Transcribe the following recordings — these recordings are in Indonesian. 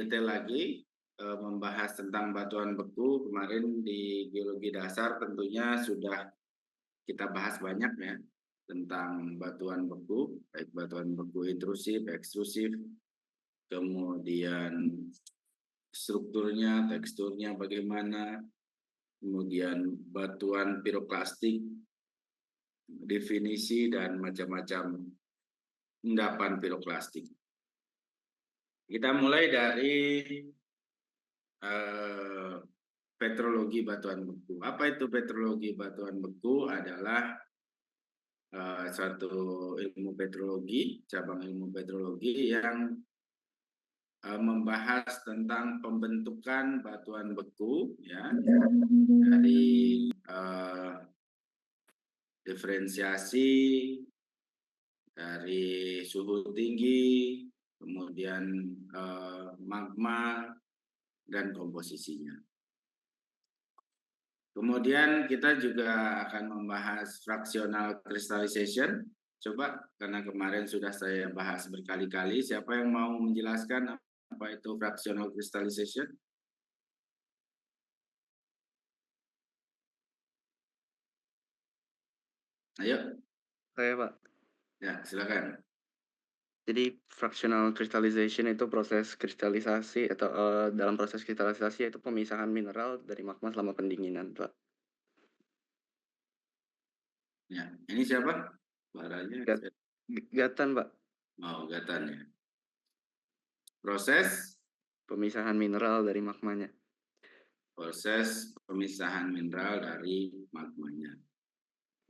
detail lagi membahas tentang batuan beku. Kemarin di geologi dasar tentunya sudah kita bahas banyak ya tentang batuan beku, baik batuan beku intrusif, ekstrusif, kemudian strukturnya, teksturnya bagaimana, kemudian batuan piroklastik, definisi dan macam-macam endapan piroklastik. Kita mulai dari petrologi batuan beku. Apa itu petrologi batuan beku? Adalah suatu ilmu petrologi, cabang ilmu petrologi yang membahas tentang pembentukan batuan beku, ya, dari diferensiasi, dari suhu tinggi, kemudian magma dan komposisinya. Kemudian kita juga akan membahas fractional crystallization. Coba, karena kemarin sudah saya bahas berkali-kali, siapa yang mau menjelaskan apa itu fractional crystallization? Ayo. Saya, Pak. Ya, silakan. Jadi fractional crystallization itu proses kristalisasi atau dalam proses kristalisasi yaitu pemisahan mineral dari magma selama pendinginan, Pak. Ya, ini siapa? Suaranya. Gatan, Pak. Oh, Gatan ya. Proses pemisahan mineral dari magmanya. Proses pemisahan mineral dari magmanya.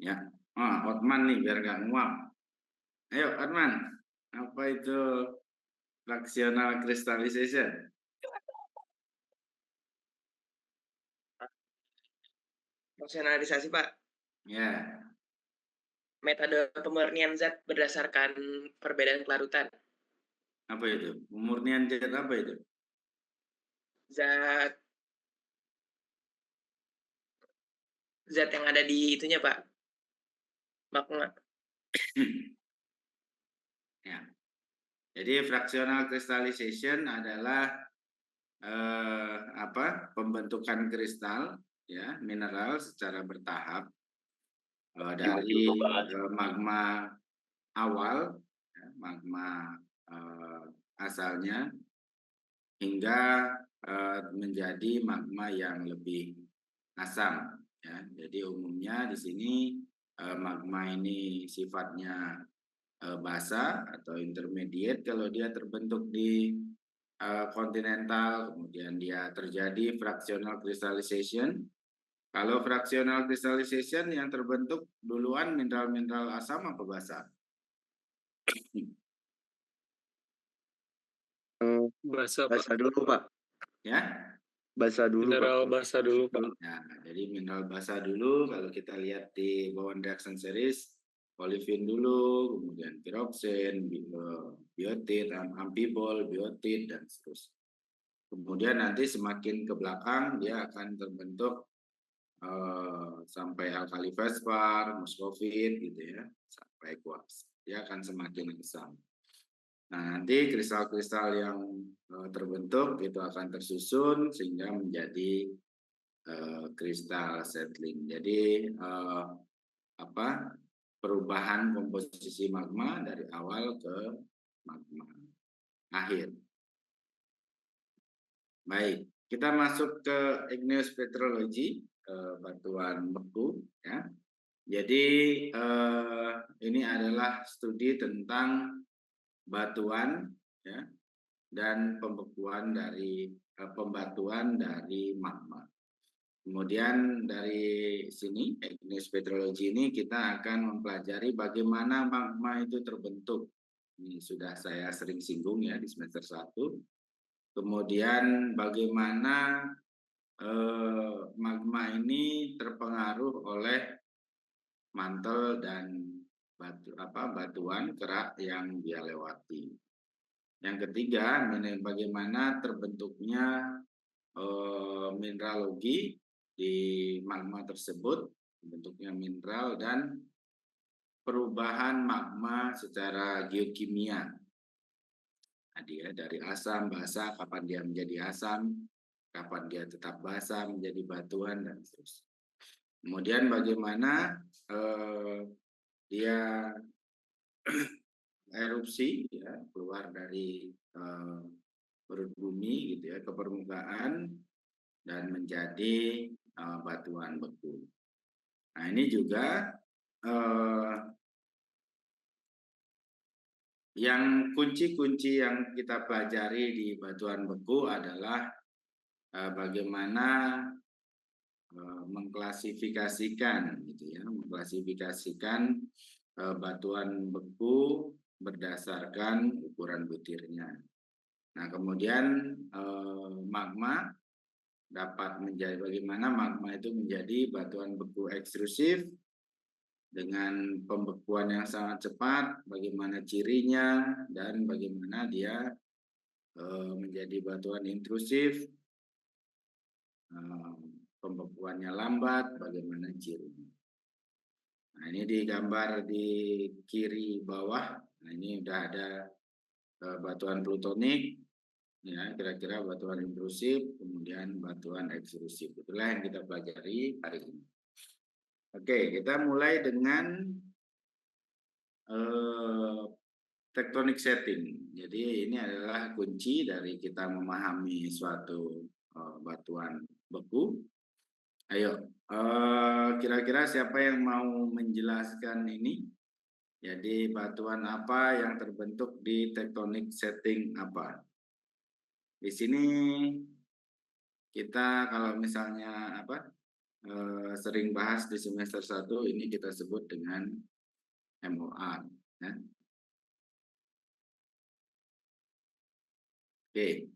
Ya, Otman nih biar nggak nguap. Ayo, Otman. Apa itu fractional crystallization? Fractionalisasi, Pak. Ya. Metode pemurnian zat berdasarkan perbedaan kelarutan. Apa itu? Pemurnian zat apa itu? Zat yang ada di itunya, Pak. Magma. Ya. Jadi fractional crystallization adalah pembentukan kristal, ya, mineral secara bertahap dari magma awal, ya, magma asalnya hingga menjadi magma yang lebih asam. Ya. Jadi umumnya di sini magma ini sifatnya basah atau intermediate kalau dia terbentuk di kontinental, kemudian dia terjadi fractional crystallization. Kalau fractional crystallization yang terbentuk duluan mineral-mineral asam apa basah? Basah dulu, Pak. Ya? Basah dulu, mineral Pak. basah dulu, Pak. Nah, jadi mineral basah dulu. Kalau kita lihat di bawaan reaction series, olivin dulu, kemudian piroksin, biotit, ampibol, biotit, dan seterusnya. Kemudian nanti semakin ke belakang dia akan terbentuk sampai alkali fosfat, muskovit gitu ya, sampai kuarts. Dia akan semakin asam. Nah, nanti kristal-kristal yang terbentuk itu akan tersusun sehingga menjadi kristal settling. Jadi perubahan komposisi magma dari awal ke magma akhir. Baik, kita masuk ke igneous petrology, batuan beku, ya. Jadi ini adalah studi tentang batuan, ya, dan pembekuan dari pembatuan dari magma. Kemudian dari sini igneous petrology ini kita akan mempelajari bagaimana magma itu terbentuk. Ini sudah saya sering singgung ya di semester 1. Kemudian bagaimana magma ini terpengaruh oleh mantel dan batuan kerak yang dia lewati. Yang ketiga, bagaimana terbentuknya mineralogi di magma tersebut, bentuknya mineral dan perubahan magma secara geokimia. Tadi ya, dari asam, basa, kapan dia menjadi asam, kapan dia tetap basa menjadi batuan dan seterusnya. Kemudian bagaimana dia erupsi ya, keluar dari perut bumi gitu ya ke permukaan dan menjadi batuan beku. Nah, ini juga yang kunci-kunci yang kita pelajari di batuan beku adalah bagaimana mengklasifikasikan gitu ya, mengklasifikasikan batuan beku berdasarkan ukuran butirnya. Nah, kemudian magma dapat menjadi bagaimana magma itu menjadi batuan beku ekstrusif dengan pembekuan yang sangat cepat, bagaimana cirinya dan bagaimana dia menjadi batuan intrusif, pembekuannya lambat, bagaimana cirinya. Nah, ini digambar di kiri bawah. Nah, ini udah ada batuan plutonik, ya kira-kira batuan intrusif, kemudian batuan ekstrusif. Itulah yang kita pelajari hari ini. Oke, kita mulai dengan tectonic setting. Jadi ini adalah kunci dari kita memahami suatu batuan beku. Ayo, kira-kira siapa yang mau menjelaskan ini? Jadi batuan apa yang terbentuk di tectonic setting apa? Di sini kita kalau misalnya sering bahas di semester 1 ini kita sebut dengan MOR. Ya. Oke,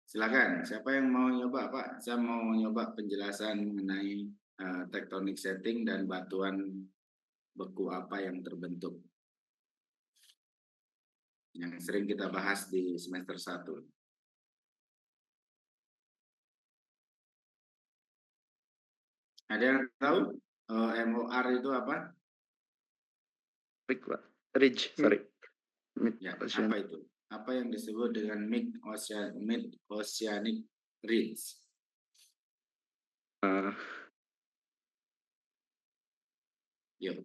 silakan. Siapa yang mau nyoba, Pak? Saya mau nyoba penjelasan mengenai tectonic setting dan batuan beku apa yang terbentuk. Yang sering kita bahas di semester 1. Ada yang tahu MOR itu apa? Ridge, sorry. Ya, apa itu? Apa yang disebut dengan mid-oceanic ridge? Yuk.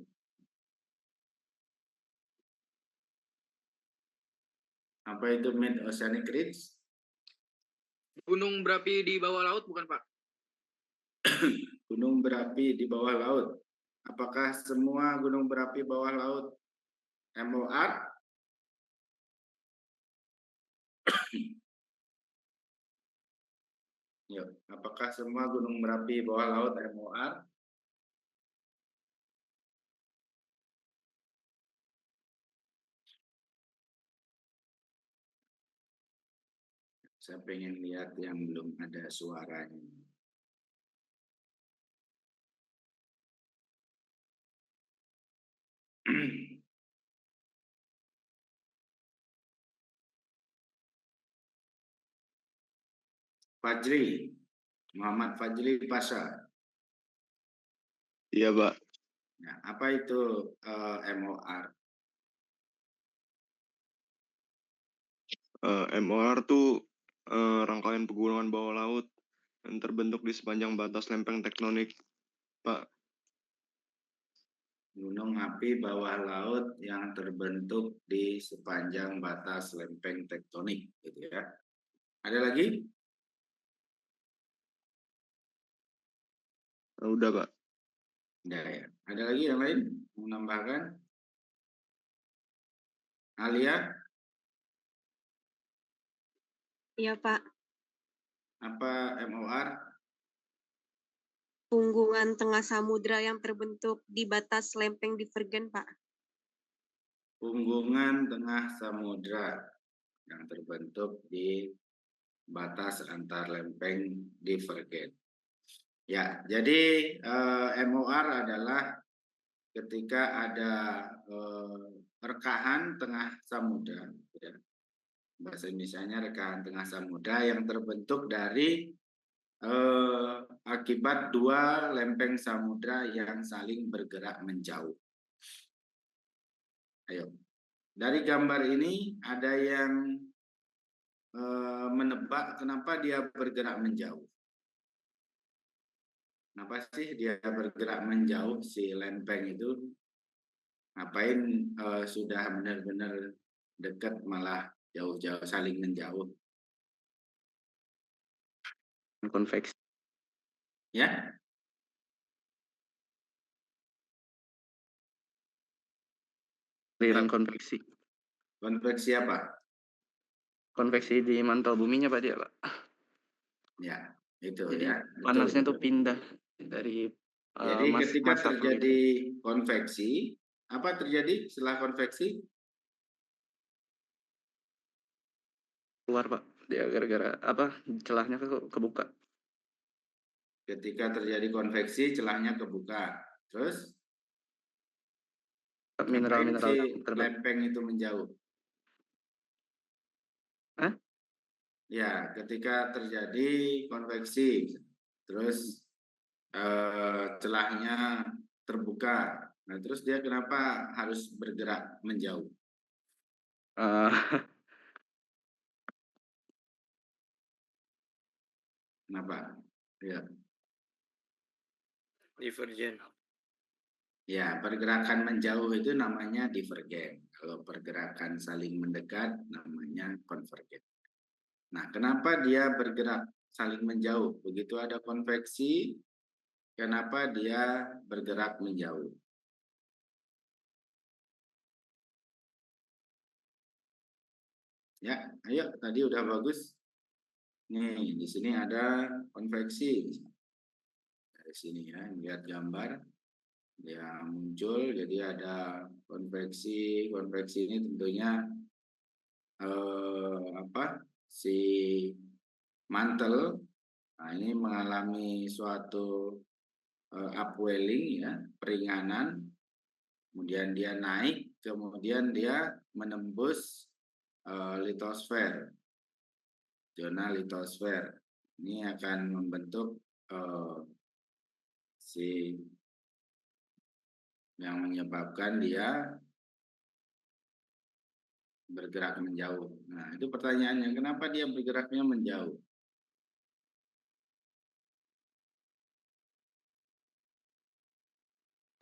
Apa itu mid-oceanic ridge? Gunung berapi di bawah laut bukan, Pak? Gunung berapi di bawah laut. Apakah semua gunung berapi bawah laut MOR? Yuk, apakah semua gunung berapi bawah laut MOR? Saya pengen lihat yang belum ada suaranya. Fajri, Muhammad Fajri Pasha. Iya, Pak. Nah, apa itu MOR? MOR tuh rangkaian pegunungan bawah laut yang terbentuk di sepanjang batas lempeng tektonik, Pak. Gunung api bawah laut yang terbentuk di sepanjang batas lempeng tektonik, gitu ya. Ada lagi? Udah, Pak. Udah ya. Ada lagi yang lain mau menambahkan? Alia? Iya, Pak. Apa MOR? Punggungan tengah samudra yang terbentuk di batas lempeng divergen, Pak. Punggungan tengah samudra yang terbentuk di batas antar lempeng divergen. Ya, jadi MOR adalah ketika ada rekahan tengah samudra, ya. Bahasa Indonesianya rekahan tengah samudra yang terbentuk dari akibat dua lempeng samudra yang saling bergerak menjauh. Ayo, dari gambar ini ada yang menebak kenapa dia bergerak menjauh. Kenapa sih dia bergerak menjauh si lempeng itu? Ngapain sudah benar-benar dekat malah jauh-jauh saling menjauh? Konveksi. Ya, Aliran konveksi. konveksi apa? Konveksi di mantel buminya Pak dia Pak. Ya, itu Jadi ya. Betul, panasnya tuh betul. pindah dari Jadi ketika massa terjadi fluid. konveksi, apa terjadi setelah konveksi? Keluar Pak. Dia gara-gara apa celahnya kebuka. Ketika terjadi konveksi, celahnya kebuka. Terus, ngapain Mineral-mineral si yang terbentuk. lempeng itu menjauh? Hah? Ya, ketika terjadi konveksi, terus celahnya terbuka. Nah, terus dia kenapa harus bergerak menjauh? Eh, Kenapa? Ya, Divergen. ya, pergerakan menjauh itu namanya divergen. Kalau pergerakan saling mendekat namanya konvergen. Nah, kenapa dia bergerak saling menjauh? Begitu ada konveksi, kenapa dia bergerak menjauh? Ya, ayo, tadi udah bagus. Nih, di sini ada konveksi. Dari sini ya, lihat gambar yang muncul. Jadi ada konveksi. Konveksi ini tentunya si mantel. Nah, ini mengalami suatu upwelling ya, peringanan. Kemudian dia naik, kemudian dia menembus litosfer, zona litosfer. Ini akan membentuk si yang menyebabkan dia bergerak menjauh. Nah, itu pertanyaannya, kenapa dia bergeraknya menjauh?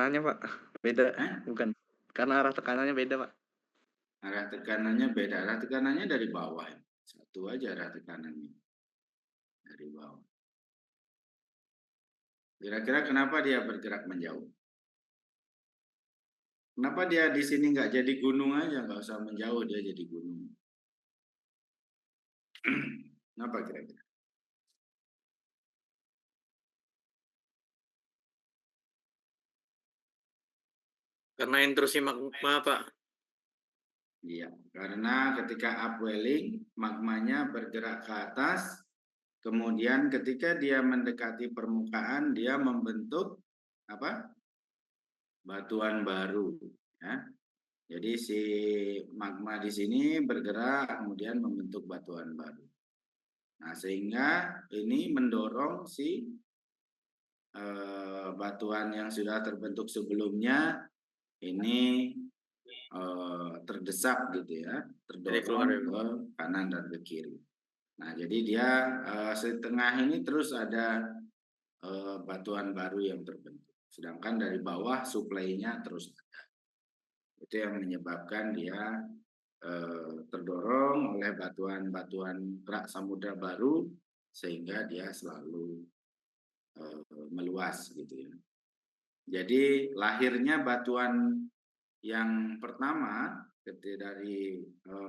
tekanannya Pak beda, Hah? bukan? Karena arah tekanannya beda Pak. Arah tekanannya beda. Arah tekanannya dari bawah. Satu aja arah tekanannya. Dari bawah. Kira-kira kenapa dia bergerak menjauh? Kenapa dia di sini nggak jadi gunung aja, nggak usah menjauh, dia jadi gunung? Kenapa kira-kira? Karena intrusi magma, Pak. Iya, karena ketika upwelling, magmanya bergerak ke atas, kemudian ketika dia mendekati permukaan, dia membentuk apa? Batuan baru. Ya. Jadi si magma di sini bergerak, kemudian membentuk batuan baru. Nah, sehingga ini mendorong si batuan yang sudah terbentuk sebelumnya ini terdesak gitu ya, terdorong ke kanan dan ke kiri. Nah, jadi dia setengah ini terus ada batuan baru yang terbentuk. Sedangkan dari bawah suplainya terus ada. Itu yang menyebabkan dia terdorong oleh batuan-batuan kerak samudra baru sehingga dia selalu meluas gitu ya. Jadi lahirnya batuan yang pertama dari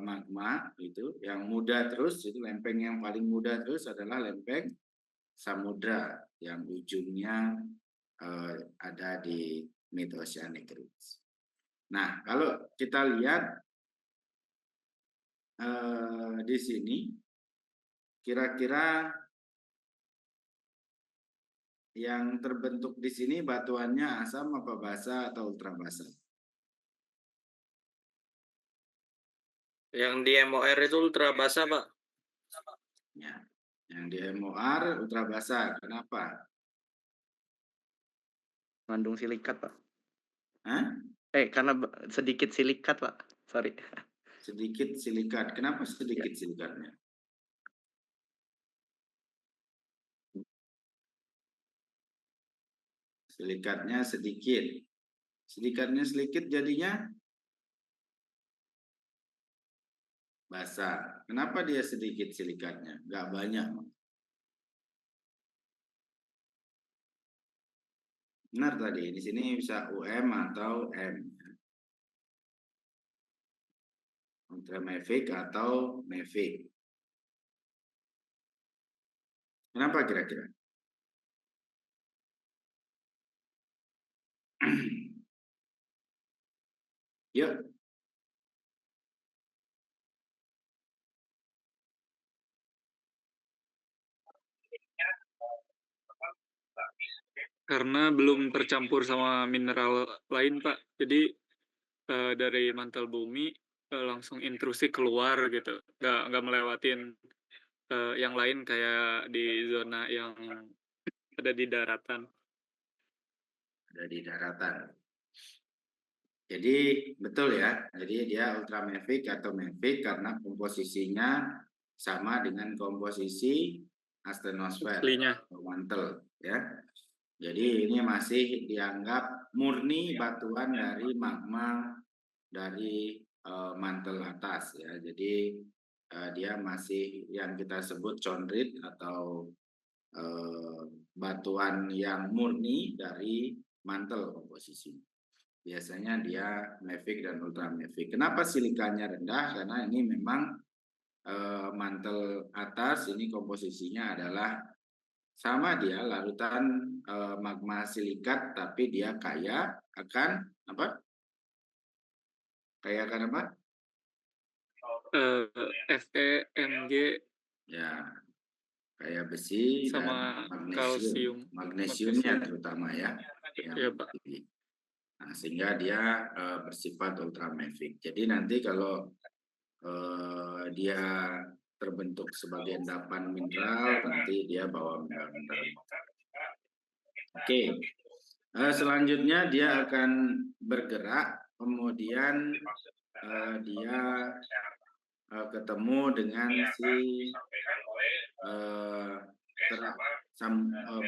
magma itu yang muda terus, itu lempeng yang paling muda terus adalah lempeng samudra yang ujungnya ada di Mid Oceanic Ridge. Nah, kalau kita lihat di sini kira-kira yang terbentuk di sini batuannya asam apa basa atau ultra basa? Yang di MOR itu ultra basa, Pak. Ya. Yang di MOR ultra basa. Kenapa? Mengandung silikat Pak. Hah? Karena sedikit silikat Pak. sorry. Sedikit silikat. Kenapa sedikit silikatnya? Silikatnya sedikit. Silikatnya sedikit jadinya basah. Kenapa dia sedikit silikatnya? Nggak banyak. Benar tadi. Di sini bisa UM atau M. Ultramafic atau Mavic. Kenapa kira-kira? Yuk. Karena belum tercampur sama mineral lain, Pak. Jadi dari mantel bumi langsung intrusi keluar gitu, nggak melewatin yang lain kayak di zona yang ada di daratan. Ada di daratan. Jadi betul ya. Jadi dia ultramafic atau mafic karena komposisinya sama dengan komposisi astenosfer atau mantel ya. Jadi ini masih dianggap murni batuan dari magma dari mantel atas ya. Jadi dia masih yang kita sebut chondrite atau batuan yang murni dari mantel komposisi. Biasanya dia mafic dan ultramafic. Kenapa silikanya rendah? Karena ini memang mantel atas ini komposisinya adalah sama dia larutan magma silikat, tapi dia kaya akan apa? Kaya akan apa? Fe, Mg, Ya, kaya besi sama dan kalsium. magnesiumnya terutama ya. Iya, Pak. Nah, sehingga dia bersifat ultramafic. Jadi nanti kalau dia terbentuk sebagai endapan mineral, nanti dia bawa mineral. Oke. Selanjutnya dia akan bergerak, kemudian dia ketemu dengan si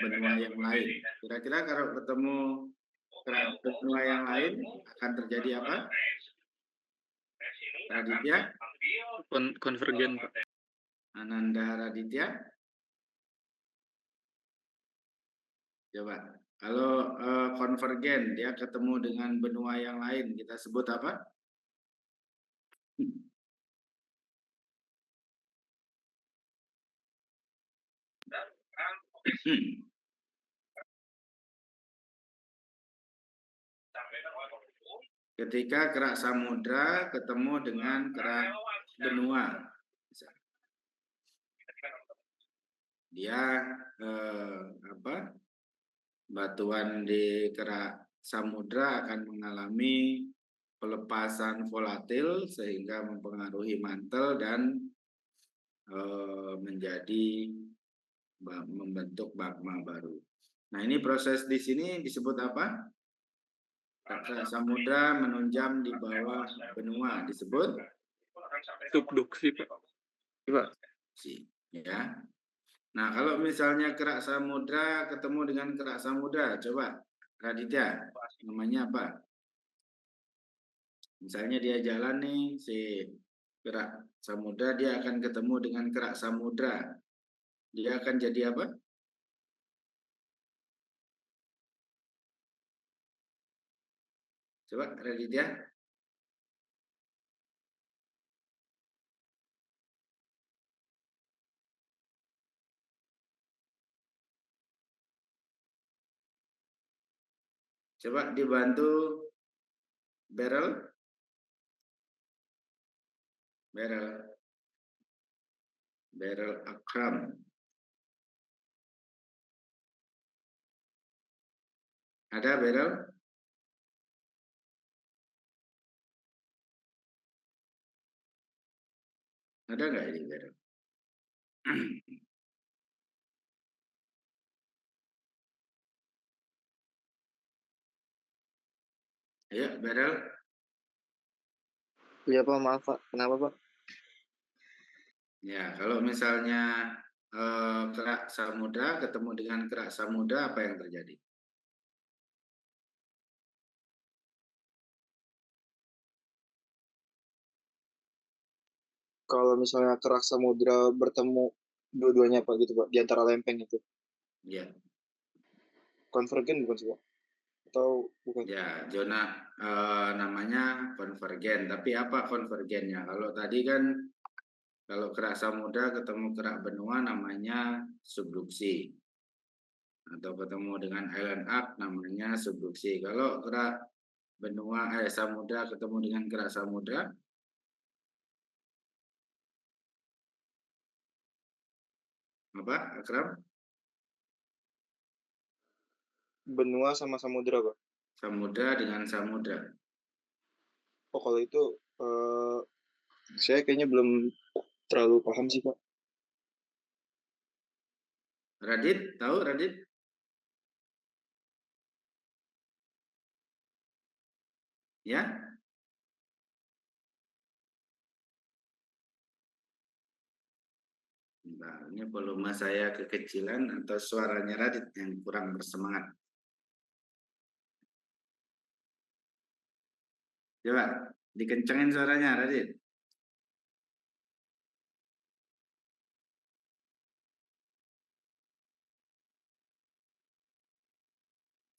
benua yang lain. Kira-kira kalau ketemu benua yang lain akan terjadi apa? Raditya? Konvergen, Pak. Ananda Raditya? Coba. Kalau konvergen, dia ketemu dengan benua yang lain, kita sebut apa? Ketika kerak samudra ketemu dengan kerak benua, dia batuan di kerak samudra akan mengalami pelepasan volatil sehingga mempengaruhi mantel dan membentuk magma baru. Nah, ini proses di sini disebut apa? Kerak samudra menunjam di bawah benua disebut Subduksi, Pak. Ya. Nah, kalau misalnya kerak samudra ketemu dengan kerak samudra, coba Raditya, namanya apa? Misalnya dia jalan nih, si kerak samudra, dia akan ketemu dengan kerak samudra. Dia akan jadi apa? Coba Raditya. Coba dibantu Beryl. Akram. Ada Beryl? Ada nggak ini Beryl? Ayo Beryl. Iya Pak, maaf Pak. Kenapa Pak? Ya, kalau misalnya kerak samudra ketemu dengan kerak samudra, apa yang terjadi? Kalau misalnya kerak samudra bertemu dua-duanya Pak gitu Pak, di antara lempeng itu. Ya, Konvergen bukan sih Pak? Atau bukan? ya, zona namanya konvergen. Tapi apa konvergennya? Kalau tadi kan kalau kerak samudra ketemu kerak benua namanya subduksi. Atau ketemu dengan island arc namanya subduksi. Kalau kerak benua samudra ketemu dengan kerak samudra, apa Akram? Benua sama samudra Pak. Samudra dengan samudra. Oh kalau itu saya kayaknya belum terlalu paham sih Pak. Radit, tahu Radit? Ya? Nah, ini volume saya kekecilan atau suaranya Radit yang kurang bersemangat. Coba dikencengin suaranya Radit.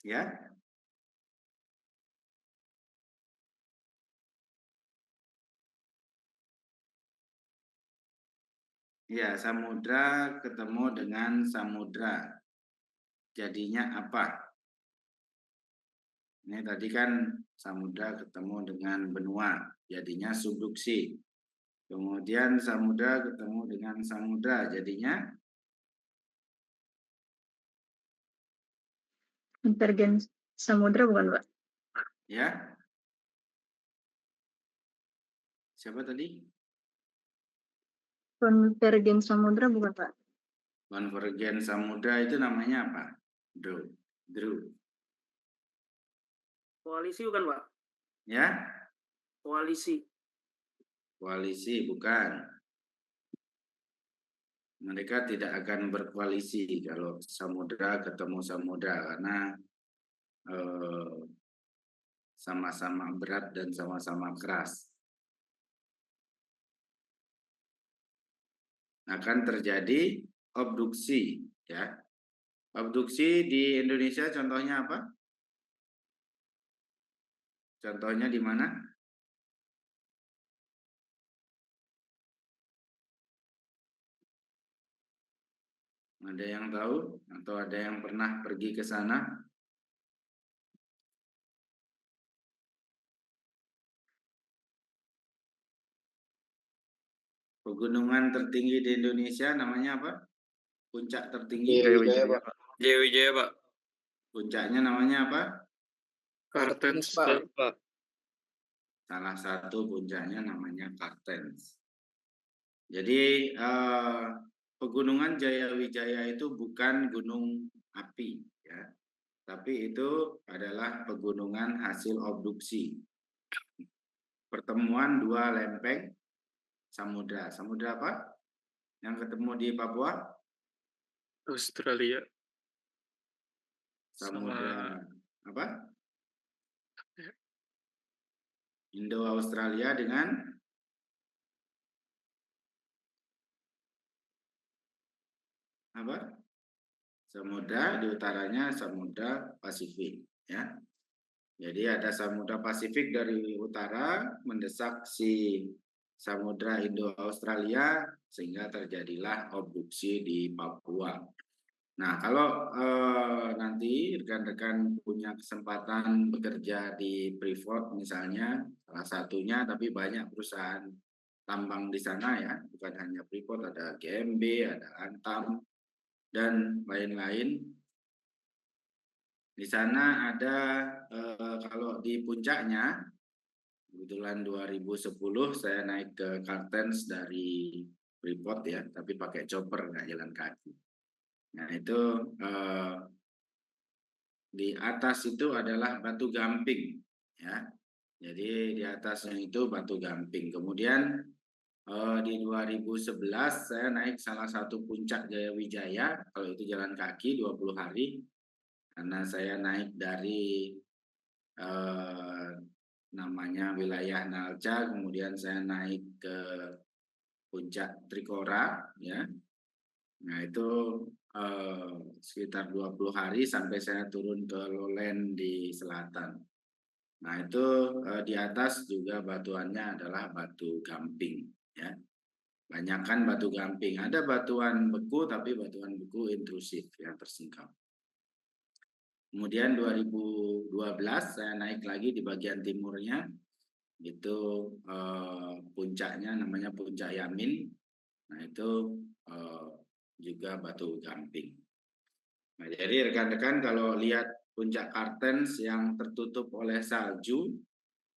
Ya? Ya, samudra ketemu dengan samudra. Jadinya apa? Ini tadi kan samudra ketemu dengan benua, jadinya subduksi. Kemudian samudra ketemu dengan samudra, jadinya Konvergen samudra bukan Pak? ya. Siapa tadi? Konvergen samudra bukan Pak? Konvergen samudra itu namanya apa? Drew. Koalisi bukan Pak? Ya? Koalisi. Koalisi bukan. Mereka tidak akan berkoalisi kalau samudra ketemu samudra karena sama-sama berat dan sama-sama keras. Akan terjadi obduksi, ya. Obduksi di Indonesia contohnya apa? Contohnya di mana? Ada yang tahu atau ada yang pernah pergi ke sana? Pegunungan tertinggi di Indonesia namanya apa? Puncak tertinggi. Jaya Pak. Jaya Pak. Puncaknya namanya apa? Kartens Pak. Pak. Salah satu puncaknya namanya Kartens. Jadi pegunungan Jayawijaya itu bukan gunung api, ya, tapi itu adalah pegunungan hasil obduksi. Pertemuan dua lempeng samudra. Samudra apa? Yang ketemu di Papua? Australia. Samudra apa? Indo-Australia dengan apa? Samudra di utaranya Samudra Pasifik, ya. Jadi ada Samudra Pasifik dari utara mendesak si Samudra Indo-Australia sehingga terjadilah obduksi di Papua. Nah, kalau nanti rekan-rekan punya kesempatan bekerja di Freeport misalnya, salah satunya, tapi banyak perusahaan tambang di sana ya, bukan hanya Freeport, ada GMB, ada Antam, dan lain-lain. Di sana ada kalau di puncaknya, kebetulan 2010 saya naik ke Kartens dari Freeport ya, tapi pakai chopper nggak jalan kaki. Nah itu di atas itu adalah batu gamping, ya. Jadi di atasnya itu batu gamping. Kemudian di 2011 saya naik salah satu puncak Jayawijaya, kalau itu jalan kaki 20 hari, karena saya naik dari namanya wilayah Nalca, kemudian saya naik ke puncak Trikora, ya. Nah itu sekitar 20 hari sampai saya turun ke Lowland di selatan. Nah itu di atas juga batuannya adalah batu gamping, ya. Banyakan batu gamping. Ada batuan beku, tapi batuan beku intrusif yang tersingkap. Kemudian 2012 saya naik lagi di bagian timurnya, itu puncaknya namanya Puncak Yamin. Nah itu juga batu gamping. Nah, jadi rekan-rekan kalau lihat puncak Kartens yang tertutup oleh salju,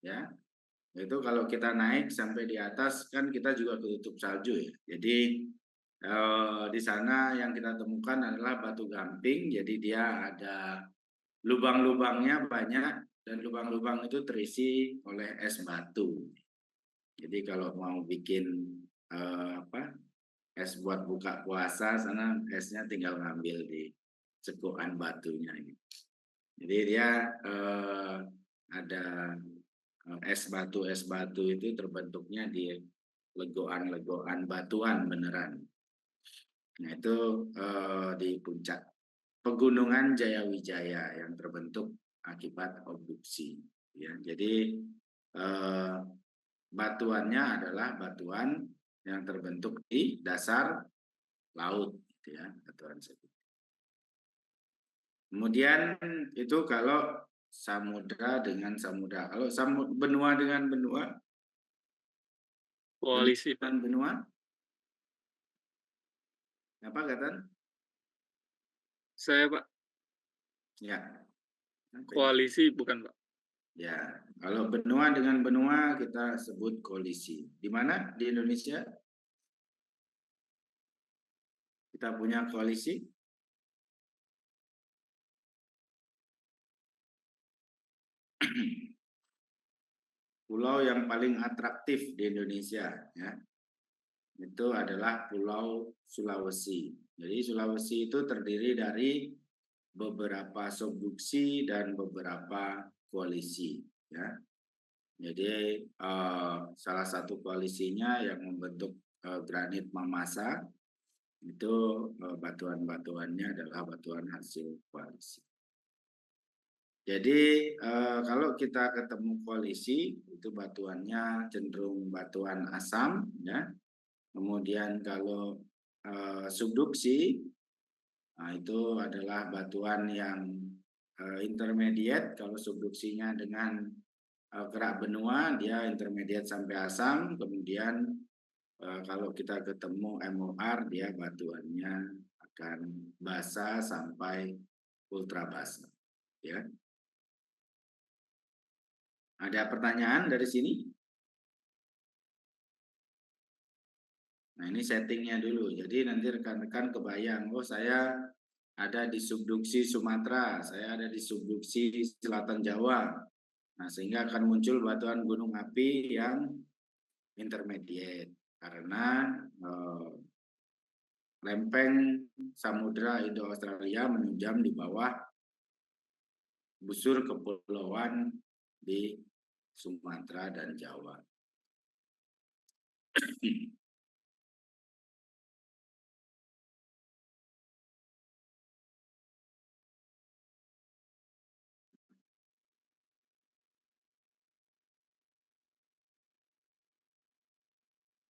ya, itu kalau kita naik sampai di atas kan kita juga ketutup salju, ya. Jadi di sana yang kita temukan adalah batu gamping, jadi dia ada lubang-lubangnya banyak dan lubang-lubang itu terisi oleh es batu. Jadi kalau mau bikin es buat buka puasa, sana esnya tinggal ngambil di cekukan batunya. Jadi dia ada es batu itu terbentuknya di legoan batuan beneran. Nah itu di puncak pegunungan Jayawijaya yang terbentuk akibat abduksi. Ya, jadi batuannya adalah batuan yang terbentuk di dasar laut, gitu ya, batuan sedikit. Kemudian itu kalau samudra dengan samudra. Kalau benua dengan benua, Koalisi, Pak. dan benua, apa kata? Saya, Pak. Ya. Koalisi bukan, Pak. Ya, kalau benua dengan benua kita sebut koalisi. Di mana di Indonesia kita punya koalisi? Pulau yang paling atraktif di Indonesia, ya, itu adalah Pulau Sulawesi. Jadi Sulawesi itu terdiri dari beberapa subduksi dan beberapa koalisi, ya. Jadi salah satu koalisinya yang membentuk granit Mamasa itu batuan-batuannya adalah batuan hasil koalisi. Jadi kalau kita ketemu koalisi itu batuannya cenderung batuan asam, ya. Kemudian kalau subduksi, nah itu adalah batuan yang intermediate. Kalau subduksinya dengan kerak benua, dia intermediate sampai asam. Kemudian kalau kita ketemu MOR, dia batuannya akan basa sampai ultra basa, ya. Ada pertanyaan dari sini? Nah ini settingnya dulu. Jadi nanti rekan-rekan kebayang, oh saya ada di subduksi Sumatera, saya ada di subduksi Selatan Jawa. Nah sehingga akan muncul batuan gunung api yang intermediate karena lempeng Samudra Indo-Australia menunjam di bawah busur kepulauan di Sumatera dan Jawa.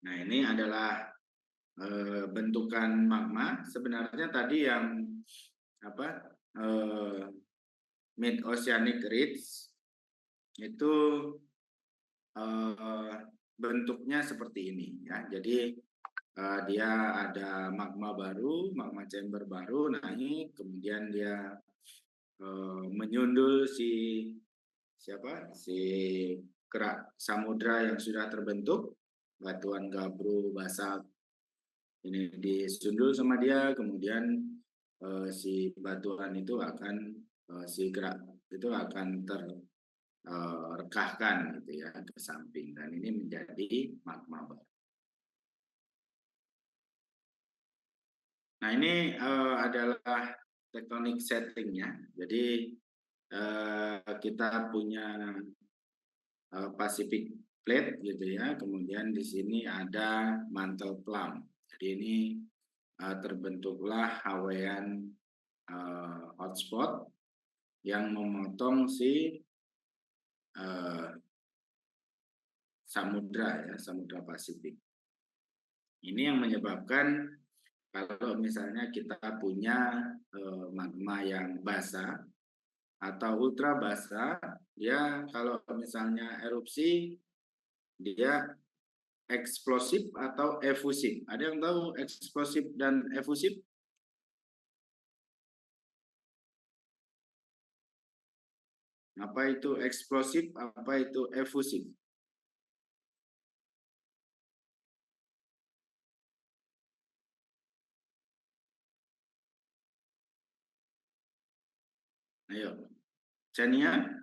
Nah ini adalah bentukan magma. Sebenarnya tadi yang mid oceanic ridge itu bentuknya seperti ini, ya. Jadi dia ada magma baru, magma chamber baru naik, kemudian dia menyundul si kerak samudra yang sudah terbentuk, batuan gabbro, basalt ini disundul sama dia, kemudian si batuan itu akan si kerak itu akan rekahkan gitu ya ke samping, dan ini menjadi magma baru. Nah, ini adalah tektonik settingnya. Jadi kita punya Pacific Plate gitu ya. Kemudian di sini ada mantle plum. Jadi ini terbentuklah Hawaiian hotspot yang memotong si samudra Pasifik. Ini yang menyebabkan kalau misalnya kita punya magma yang basah atau ultra basah, dia kalau misalnya erupsi dia eksplosif atau efusif. Ada yang tahu eksplosif dan efusif? Apa itu eksplosif? Apa itu efusif? Ayo, Chania?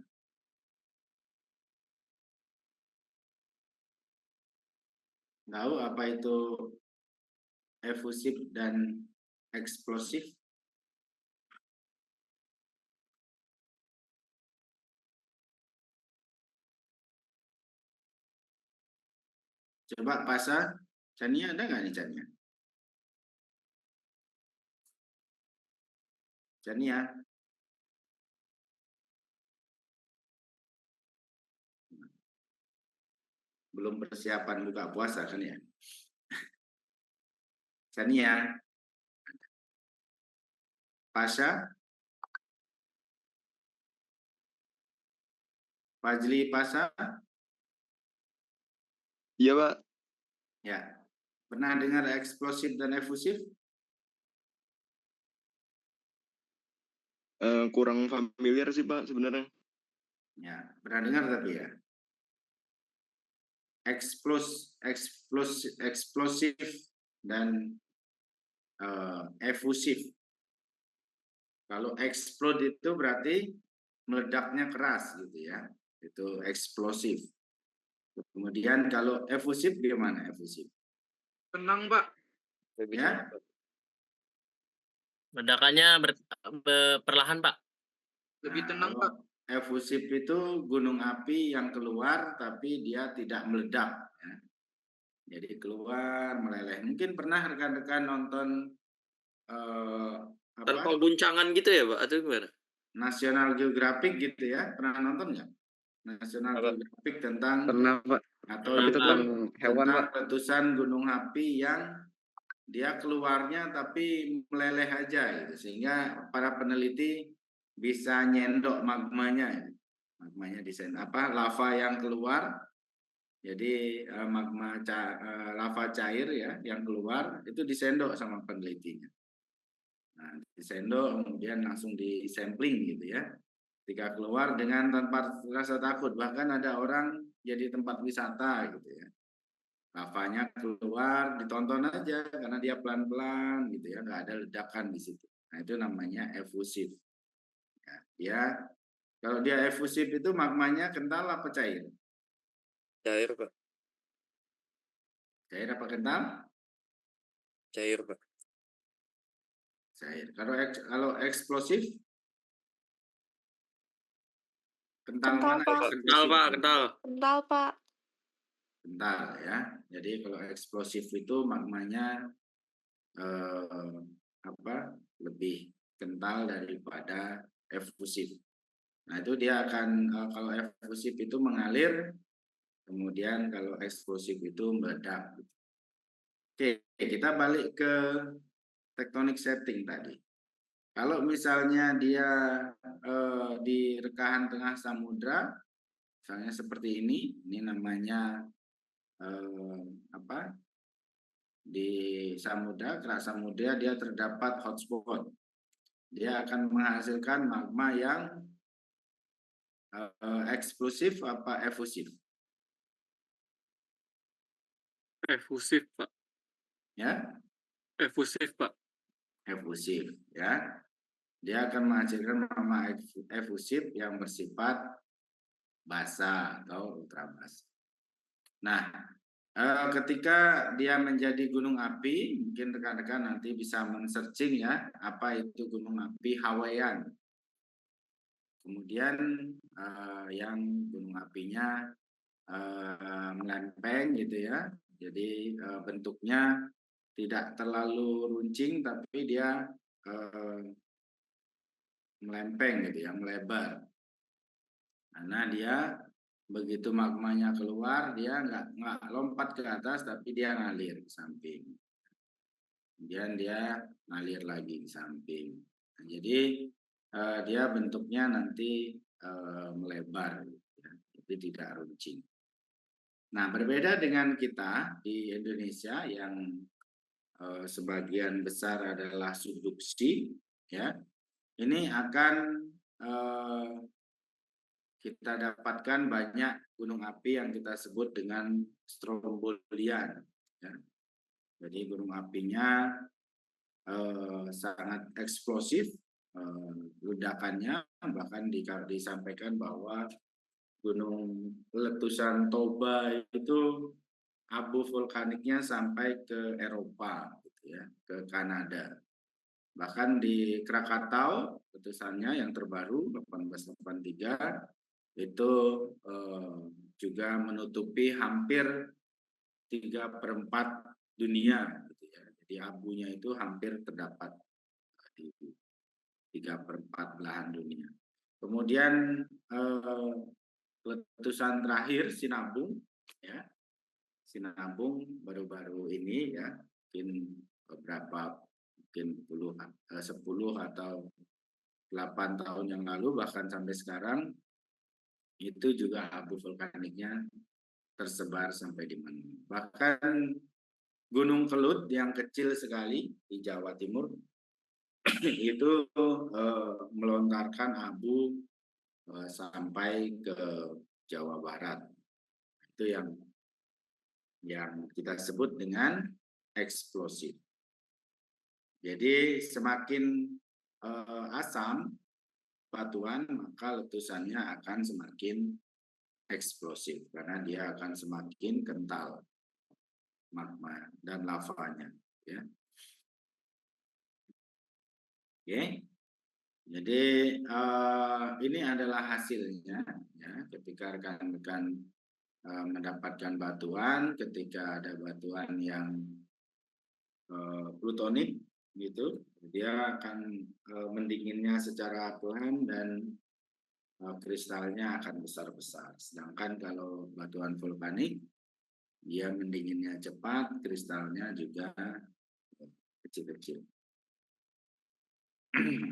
Tahu apa itu efusif dan eksplosif? Coba Pasha, Chania ada nggak nih Chania? Chania? Belum persiapan buka puasa kan ya? Chania? Pasha? Fajli Pasha? Iya, Pak. Ya. Pernah dengar eksplosif dan efusif? Kurang familiar sih, Pak, sebenarnya. Ya, pernah dengar tapi ya. Eksplosif dan efusif. Kalau explode itu berarti meledaknya keras gitu ya. Itu eksplosif. Kemudian kalau efusif gimana efusif? Tenang, Pak. Ya. Ledakannya perlahan, Pak. Lebih Nah, tenang, kalau Pak. efusif itu gunung api yang keluar tapi dia tidak meledak. Ya. Jadi keluar meleleh. Mungkin pernah rekan-rekan nonton Tanpa guncangan gitu ya, Pak? Atau gimana? National Geographic gitu ya, pernah nonton nggak? National Geographic tentang Pernah, Pak. atau Tapi itu tentang hewan, tentang Pak. letusan gunung api yang dia keluarnya tapi meleleh aja gitu, sehingga para peneliti bisa nyendok magmanya, magmanya desain apa lava yang keluar. Jadi lava cair ya yang keluar itu disendok sama penelitinya. Nah, disendok kemudian langsung disampling gitu ya. Ketika keluar dengan tanpa rasa takut, bahkan ada orang jadi tempat wisata gitu ya. Lavanya keluar, ditonton aja karena dia pelan-pelan gitu ya, nggak ada ledakan di situ. Nah itu namanya efusif. Ya, dia kalau dia efusif itu magmanya kental apa cair? Cair, Pak. Cair apa kental? Cair, Pak. Cair. Kalau eksplosif? Kental mana? Kental, Pak. Kental. Kental, Pak. Kental ya. Jadi kalau eksplosif itu magmanya lebih kental daripada efusif. Nah itu dia akan kalau efusif itu mengalir, kemudian kalau eksplosif itu meledak. Oke, kita balik ke tektonik setting tadi. Kalau misalnya dia di rekahan tengah samudra, misalnya seperti ini namanya di samudra, kerak samudra dia terdapat hotspot. Dia akan menghasilkan magma yang eksplosif apa efusif? Efusif, Pak. Ya, Efusif, Pak. efusif ya. Dia akan menghasilkan magma efusif yang bersifat basah atau ultra basah. Nah, ketika dia menjadi gunung api, mungkin rekan-rekan nanti bisa men-searching ya, apa itu gunung api Hawaiian. Kemudian yang gunung apinya melempeng gitu ya. Jadi bentuknya tidak terlalu runcing, tapi dia melempeng gitu ya, melebar. Karena dia begitu magmanya keluar, dia nggak lompat ke atas, tapi dia ngalir ke samping. Kemudian dia ngalir lagi ke samping. Nah, jadi dia bentuknya nanti melebar, ya, jadi tidak runcing. Nah, berbeda dengan kita di Indonesia yang sebagian besar adalah subduksi, ya. Ini akan kita dapatkan banyak gunung api yang kita sebut dengan strombolian. Ya. Jadi gunung apinya sangat eksplosif, ledakannya bahkan disampaikan bahwa gunung letusan Toba itu abu vulkaniknya sampai ke Eropa, gitu ya, ke Kanada. Bahkan di Krakatau letusannya yang terbaru 1883 itu juga menutupi hampir 3/4 dunia, gitu ya. Jadi abunya itu hampir terdapat di 3/4 belahan dunia. Kemudian letusan terakhir Sinabung, ya, Sinabung baru-baru ini ya, mungkin 10 atau 8 tahun yang lalu, bahkan sampai sekarang itu juga abu vulkaniknya tersebar sampai di mana. Bahkan Gunung Kelut yang kecil sekali di Jawa Timur itu melontarkan abu sampai ke Jawa Barat. Itu yang kita sebut dengan eksplosif. Jadi semakin asam batuan, maka letusannya akan semakin eksplosif karena dia akan semakin kental magma dan lavanya, ya. Oke. Jadi ini adalah hasilnya, ya, ketika rekan-rekan mendapatkan batuan, ketika ada batuan yang plutonik gitu, dia akan mendinginnya secara pelan dan kristalnya akan besar-besar. Sedangkan kalau batuan vulkanik, dia mendinginnya cepat, kristalnya juga kecil-kecil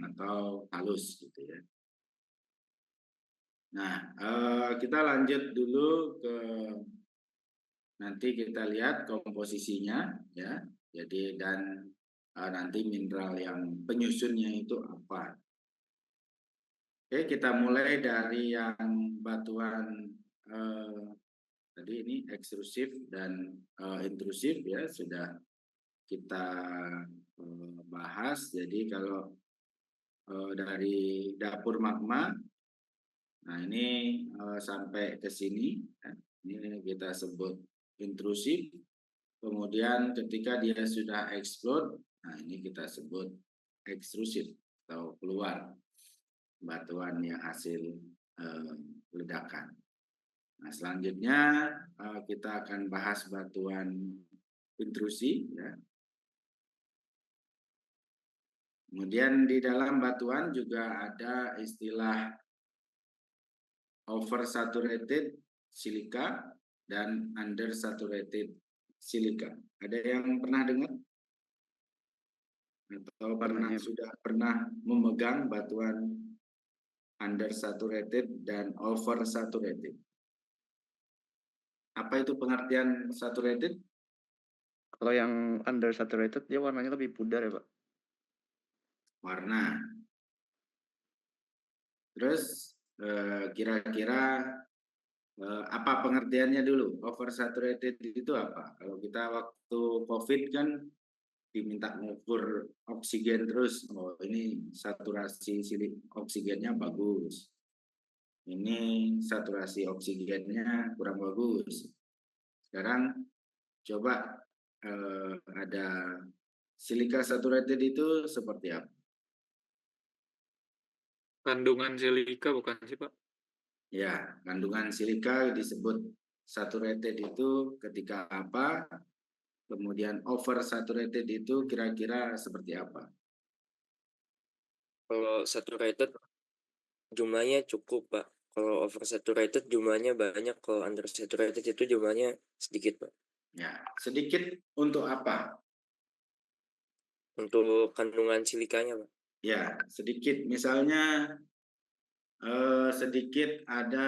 atau halus gitu ya. Nah, kita lanjut dulu ke nanti kita lihat komposisinya ya. Jadi dan nanti mineral yang penyusunnya itu apa. Oke, kita mulai dari yang batuan tadi ini ekstrusif dan intrusif ya, sudah kita bahas. Jadi kalau dari dapur magma, nah ini sampai ke sini, ya, ini kita sebut intrusif. Kemudian ketika dia sudah explode, nah ini kita sebut ekstrusif atau keluar batuan yang hasil ledakan. Nah, selanjutnya kita akan bahas batuan intrusi, ya. Kemudian di dalam batuan juga ada istilah oversaturated silika dan undersaturated silika. Ada yang pernah dengar? Atau sudah pernah memegang batuan undersaturated dan oversaturated? Apa itu pengertian saturated? Kalau yang undersaturated dia warnanya lebih pudar ya Pak? Warna. Terus kira-kira apa pengertiannya dulu? Oversaturated itu apa? Kalau kita waktu COVID kan diminta mengukur oksigen terus, oh ini saturasi oksigennya bagus. Ini saturasi oksigennya kurang bagus. Sekarang coba ada silika saturated itu seperti apa? Kandungan silika bukan sih, Pak? Ya, kandungan silika disebut saturated itu ketika apa? Kemudian oversaturated itu kira-kira seperti apa? Kalau saturated jumlahnya cukup, Pak. Kalau oversaturated jumlahnya banyak, kalau undersaturated itu jumlahnya sedikit, Pak. Ya, sedikit untuk apa? Untuk kandungan silikanya, Pak. Ya, sedikit. Misalnya sedikit ada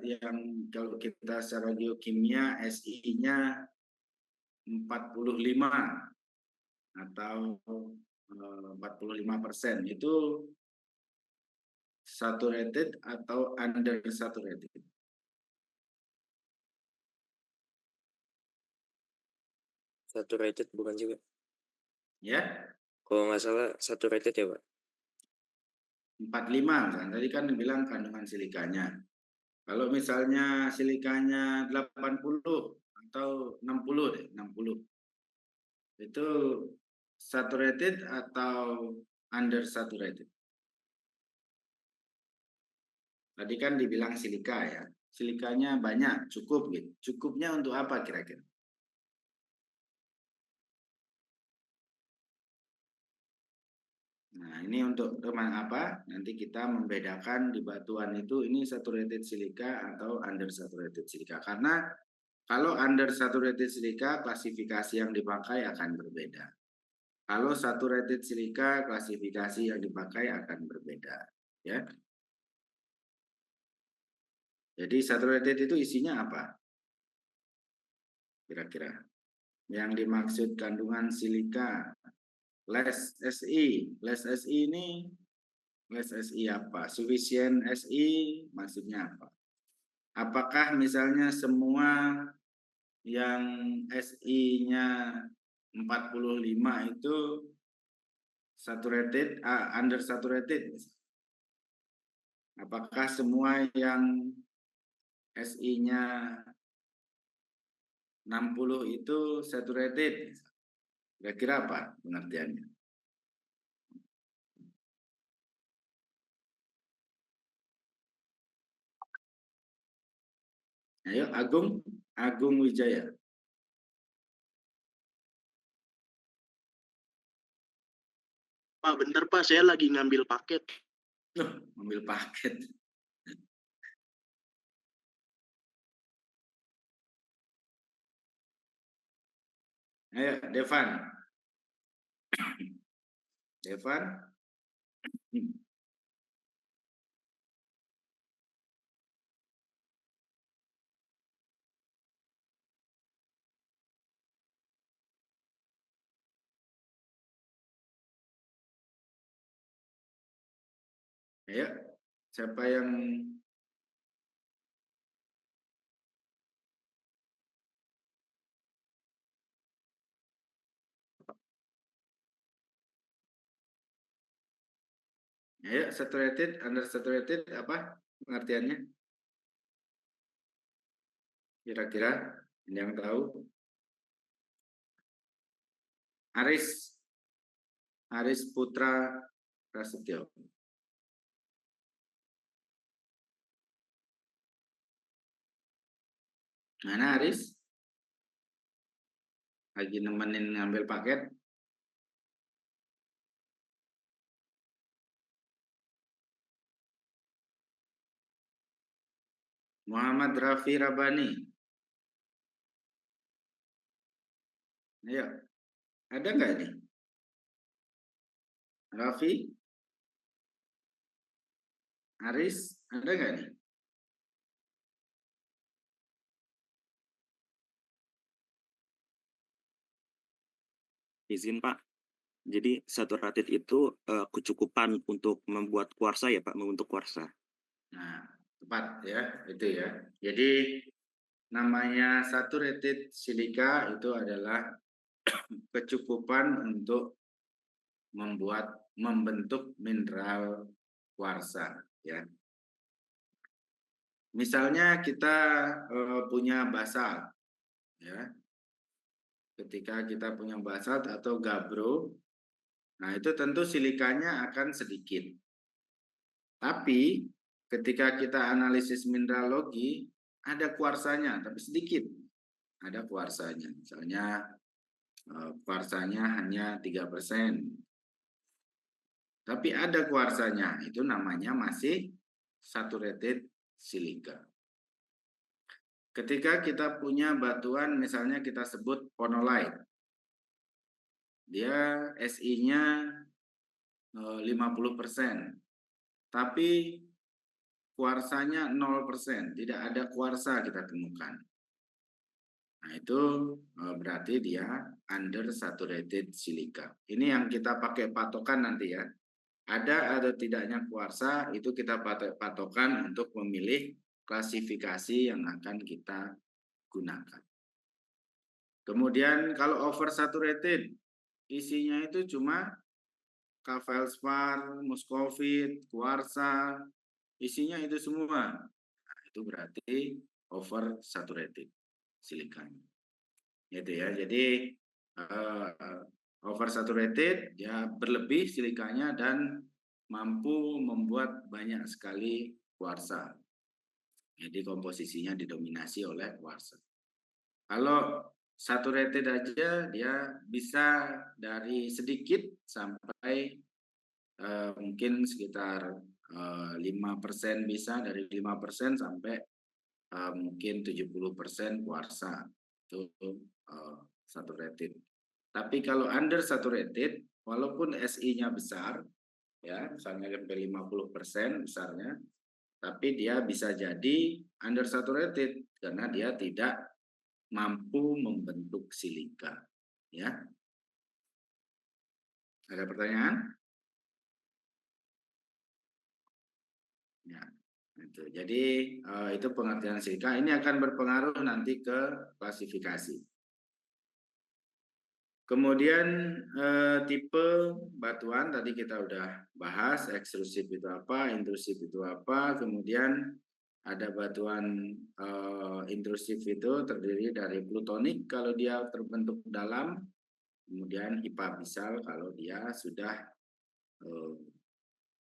yang kalau kita secara geokimia SI-nya 45 atau 45%, itu saturated atau undersaturated? Saturated bukan sih, Pak? Ya, Kalau nggak salah saturated ya, Pak. 45 kan. Tadi kan bilang kandungan silikanya. Kalau misalnya silikanya 80 atau 60 deh, 60. Itu saturated atau undersaturated? Tadi kan dibilang silika ya. Silikanya banyak, cukup gitu. Cukupnya untuk apa kira-kira? Nah, ini untuk teman apa? Nanti kita membedakan di batuan itu ini saturated silika atau undersaturated silika. Karena kalau undersaturated silika klasifikasi yang dipakai akan berbeda. Kalau saturated silika klasifikasi yang dipakai akan berbeda, ya. Jadi saturated itu isinya apa? Kira-kira. Yang dimaksud kandungan silika less SI. Less SI ini less SI apa? Sufficient SI maksudnya apa? Apakah misalnya semua yang SI-nya 45 itu saturated, undersaturated? Apakah semua yang SI-nya 60 itu saturated? Kira-kira apa pengertiannya? Ayo, Agung Wijaya. Pak, bentar Pak, saya lagi ngambil paket. Loh, ngambil paket. Ayo, Devan. Devan. Ayo, siapa yang ayo, saturated, undersaturated apa pengertiannya? Kira-kira yang tahu? Aris Putra Prasetyo. Mana Aris? Lagi nemenin ngambil paket. Muhammad Rafi Rabani. Ayo, ada nggak ini? Rafi? Aris, ada nggak nih? Izin Pak. Jadi saturated itu kecukupan untuk membuat kuarsa ya Pak, membentuk kuarsa. Nah, tepat ya, itu ya. Jadi namanya saturated silika itu adalah kecukupan untuk membentuk mineral kuarsa ya. Misalnya kita punya basalt, ya. Ketika kita punya basalt atau gabbro, nah itu tentu silikanya akan sedikit. Tapi ketika kita analisis mineralogi, ada kuarsanya, tapi sedikit. Ada kuarsanya, misalnya kuarsanya hanya 3%. Tapi ada kuarsanya, itu namanya masih saturated silika. Ketika kita punya batuan, misalnya kita sebut phonolite, dia Si-nya 50%, tapi kuarsanya 0%, tidak ada kuarsa kita temukan. Nah, itu berarti dia undersaturated silika. Ini yang kita pakai patokan nanti ya. Ada atau tidaknya kuarsa, itu kita patokan untuk memilih klasifikasi yang akan kita gunakan. Kemudian kalau oversaturated, isinya itu cuma feldspar, muscovite, kuarsa, isinya itu semua. Nah, itu berarti oversaturated silikanya. Gitu ya. Jadi oversaturated ya berlebih silikanya dan mampu membuat banyak sekali kuarsa. Jadi komposisinya didominasi oleh kuarsa. Kalau saturated aja dia bisa dari sedikit sampai mungkin sekitar 5% bisa, dari 5% sampai mungkin 70% kuarsa itu saturated. Tapi kalau undersaturated, walaupun Si-nya besar, ya misalnya sampai 50% besarnya, tapi dia bisa jadi undersaturated karena dia tidak mampu membentuk silika. Ya, ada pertanyaan? Ya, itu. Jadi itu pengertian silika. Ini akan berpengaruh nanti ke klasifikasi. Kemudian tipe batuan tadi kita udah bahas, ekstrusif itu apa, intrusif itu apa. Kemudian ada batuan intrusif itu terdiri dari plutonik kalau dia terbentuk dalam, kemudian hipabisal kalau dia sudah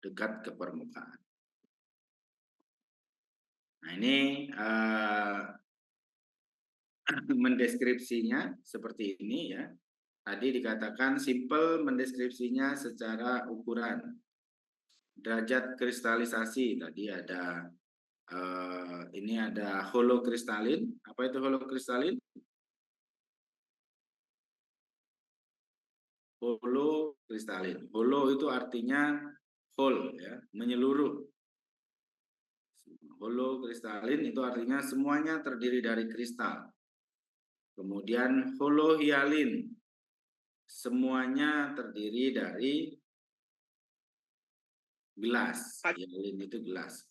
dekat ke permukaan. Nah ini mendeskripsinya seperti ini ya. Tadi dikatakan simple mendeskripsinya secara ukuran. Derajat kristalisasi tadi ada ini ada holokristalin. Apa itu holokristalin? Holokristalin. Holo itu artinya whole ya, menyeluruh. Holokristalin itu artinya semuanya terdiri dari kristal. Kemudian holohialin, semuanya terdiri dari gelas. Hialin itu gelas.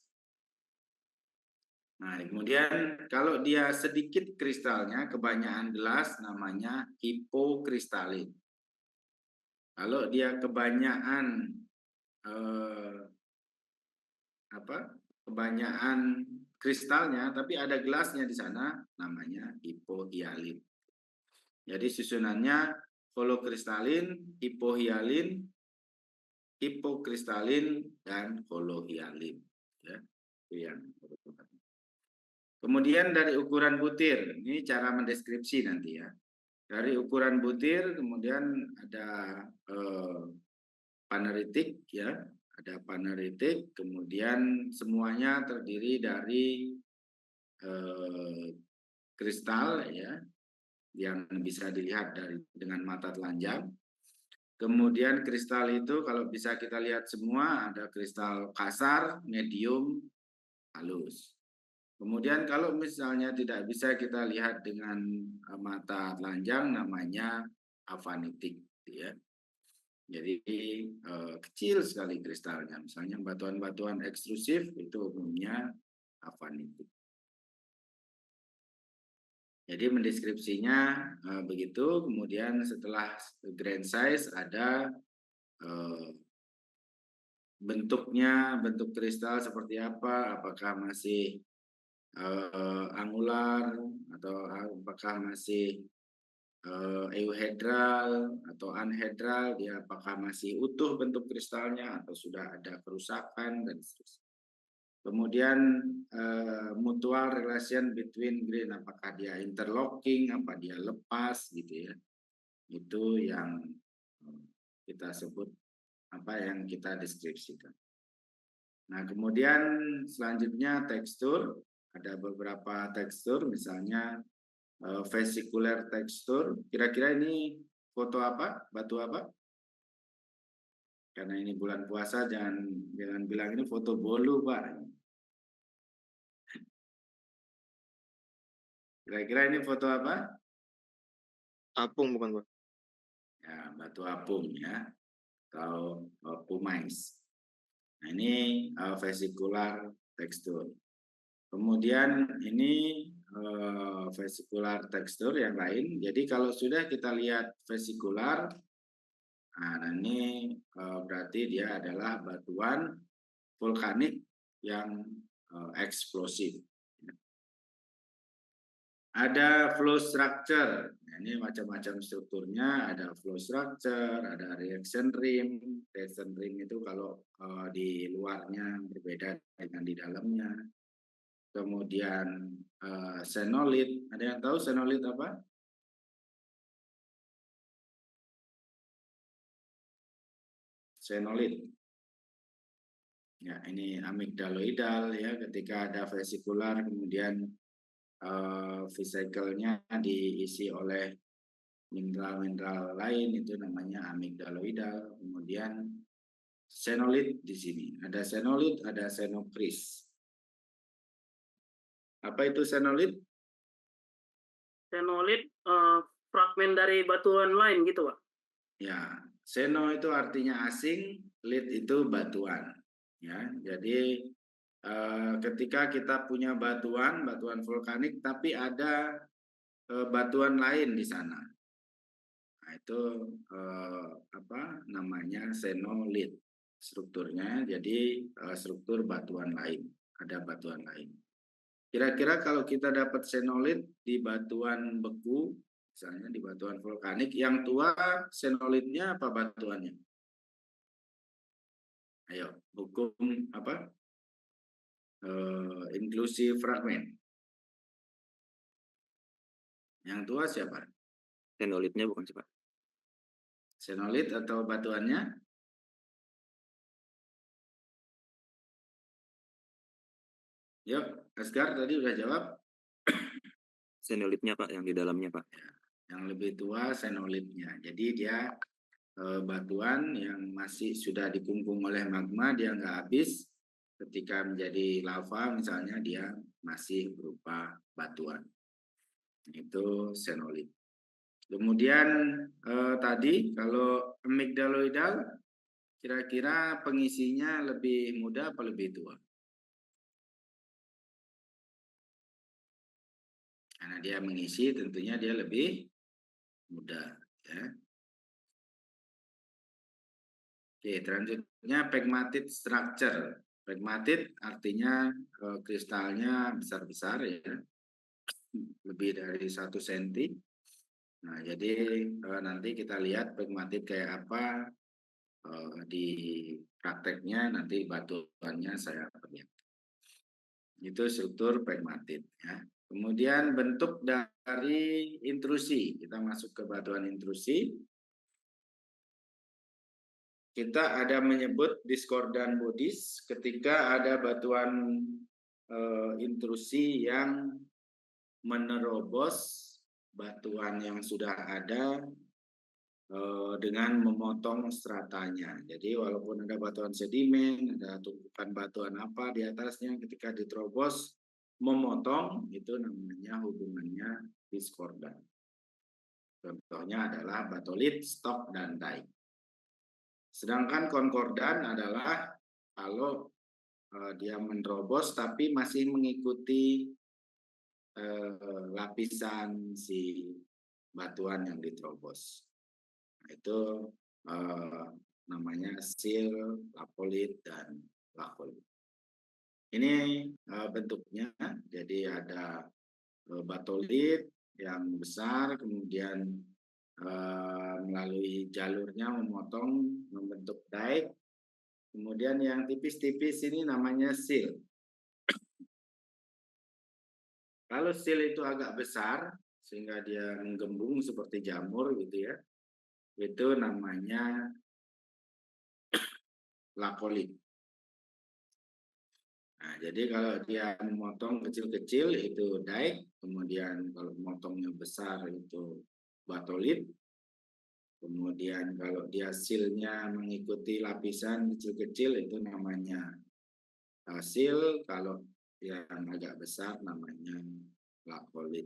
Nah, kemudian kalau dia sedikit kristalnya, kebanyakan gelas, namanya hipokristalin. Kalau dia kebanyakan kebanyakan kristalnya, tapi ada gelasnya di sana, namanya hipohialin. Jadi susunannya holokristalin, hipohialin, hipokristalin, dan holohialin. Ya, itu yang kemudian dari ukuran butir, ini cara mendeskripsi nanti ya. Dari ukuran butir, kemudian ada paneritik ya, ada paneritik, kemudian semuanya terdiri dari kristal ya, yang bisa dilihat dengan mata telanjang. Kemudian kristal itu kalau bisa kita lihat semua ada kristal kasar, medium, halus. Kemudian kalau misalnya tidak bisa kita lihat dengan mata telanjang, namanya afanitik, ya. Jadi kecil sekali kristalnya. Misalnya batuan-batuan ekstrusif itu umumnya afanitik. Jadi mendeskripsinya begitu. Kemudian setelah grain size ada bentuknya, bentuk kristal seperti apa, apakah masih angular atau apakah masih euhedral atau anhedral, dia apakah masih utuh bentuk kristalnya atau sudah ada kerusakan dan seterusnya. Kemudian mutual relation between grain, apakah dia interlocking, apa dia lepas gitu ya. Itu yang kita sebut, apa yang kita deskripsikan. Nah, kemudian selanjutnya tekstur, ada beberapa tekstur, misalnya vesicular tekstur. Kira-kira ini foto apa? Batu apa? Karena ini bulan puasa, jangan bilang ini foto bolu, Pak. Kira-kira ini foto apa? Apung bukan, Pak? Ya, batu apung ya, atau pumice. Nah, ini vesicular tekstur. Kemudian ini vesicular tekstur yang lain. Jadi kalau sudah kita lihat vesicular, nah ini berarti dia adalah batuan vulkanik yang eksplosif. Ada flow structure. Nah, ini macam-macam strukturnya. Ada flow structure, ada reaction rim. Reaction rim itu kalau di luarnya berbeda dengan di dalamnya. Kemudian senolit. Ada yang tahu senolit apa? Senolit. Ya, ini amigdaloidal ya. Ketika ada vesikular, kemudian vesicle-nya diisi oleh mineral-mineral lain, itu namanya amigdaloidal. Kemudian senolit di sini. Ada senolit, ada senokris. Apa itu senolit? Senolit fragmen dari batuan lain gitu, Pak? Ya, seno itu artinya asing, lit itu batuan. Ya, jadi ketika kita punya batuan vulkanik, tapi ada batuan lain di sana. Nah, itu apa namanya senolit strukturnya. Jadi struktur batuan lain, ada batuan lain. Kira-kira kalau kita dapat senolit di batuan beku, misalnya di batuan vulkanik, yang tua senolitnya apa batuannya? Ayo, hukum apa? Inklusi fragmen. Yang tua siapa? Senolitnya bukan sih, Pak? Senolit atau batuannya? Yuk, Asgar tadi udah jawab. Senolitnya, Pak, yang di dalamnya, Pak. Ya, yang lebih tua senolitnya. Jadi dia batuan yang masih sudah dikungkung oleh magma, dia nggak habis. Ketika menjadi lava misalnya, dia masih berupa batuan. Itu senolit. Kemudian tadi kalau amigdaloidal, kira-kira pengisinya lebih muda apa lebih tua? Karena dia mengisi, tentunya dia lebih muda. Ya. Oke, selanjutnya pegmatite structure. Pegmatite artinya kristalnya besar-besar ya, lebih dari 1 cm. Nah, jadi nanti kita lihat pegmatite kayak apa di prakteknya, nanti batuannya saya perlihatkan. Itu struktur pegmatite ya. Kemudian bentuk dari intrusi, kita masuk ke batuan intrusi. Kita ada menyebut discordant bodies ketika ada batuan intrusi yang menerobos batuan yang sudah ada dengan memotong stratanya. Jadi walaupun ada batuan sedimen, ada tumpukan batuan apa di atasnya, ketika diterobos memotong, itu namanya hubungannya discordant. Contohnya adalah batolit, stok, dan dike. Sedangkan konkordan adalah kalau dia menerobos tapi masih mengikuti lapisan si batuan yang diterobos. Nah, itu namanya sil, lapolit, dan lakolit. Ini bentuknya, jadi ada batolit yang besar, kemudian melalui jalurnya memotong membentuk dike, kemudian yang tipis-tipis ini namanya seal. Kalau seal itu agak besar sehingga dia menggembung seperti jamur gitu ya, itu namanya lakolit. Nah, jadi kalau dia memotong kecil-kecil itu dike, kemudian kalau memotongnya besar itu batolit, kemudian kalau dia silnya mengikuti lapisan kecil-kecil itu namanya seal, kalau yang agak besar namanya lakolit.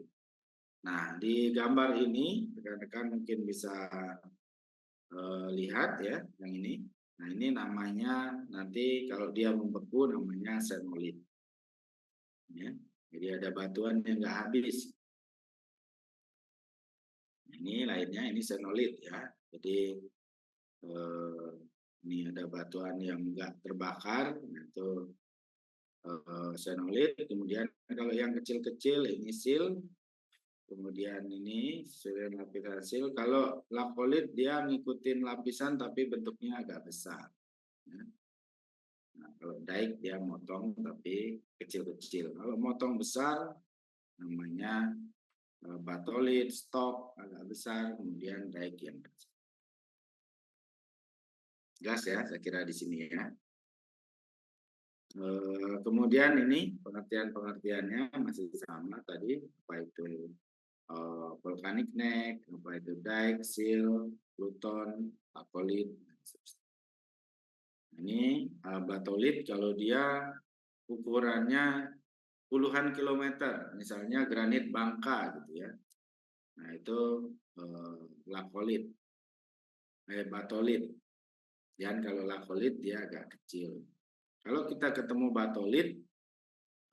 Nah, di gambar ini rekan-rekan mungkin bisa lihat ya yang ini. Nah, ini namanya nanti kalau dia membeku namanya senolit. Ya, jadi ada batuan yang nggak habis. Ini lainnya, ini senolit ya. Jadi ini ada batuan yang nggak terbakar, itu senolit. Kemudian kalau yang kecil-kecil ini seal. Kemudian ini selain lapisan seal. Kalau lakolit dia ngikutin lapisan tapi bentuknya agak besar. Ya. Nah, kalau dike dia motong tapi kecil-kecil. Kalau motong besar namanya batolit, stok agak besar, kemudian dike yang kecil. Jelas ya, saya kira di sini ya. Kemudian ini pengertiannya masih sama tadi, apa itu volcanic neck, apa itu dike, seal, pluton, lakolit. Ini batolit kalau dia ukurannya puluhan kilometer, misalnya granit Bangka gitu ya. Nah itu lakolit, batolit. Dan kalau lakolit dia agak kecil. Kalau kita ketemu batolit,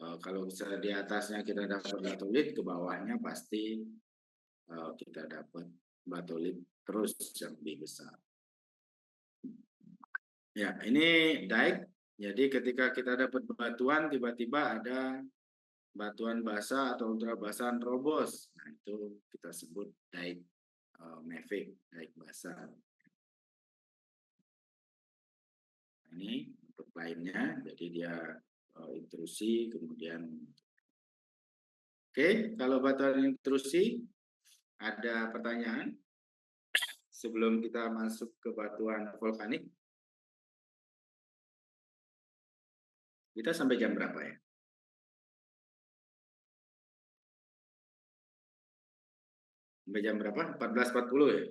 kalau di atasnya kita dapat batolit, ke bawahnya pasti kita dapat batolit terus yang lebih besar. Ya, ini dike. Jadi ketika kita dapat batuan, tiba-tiba ada batuan basah atau ultra basah robos. Nah, itu kita sebut dike mafic, dike basah. Ini untuk lainnya, jadi dia intrusi, kemudian oke, kalau batuan intrusi, ada pertanyaan sebelum kita masuk ke batuan vulkanik? Kita sampai jam berapa ya? Sampai jam berapa? 14.40 ya?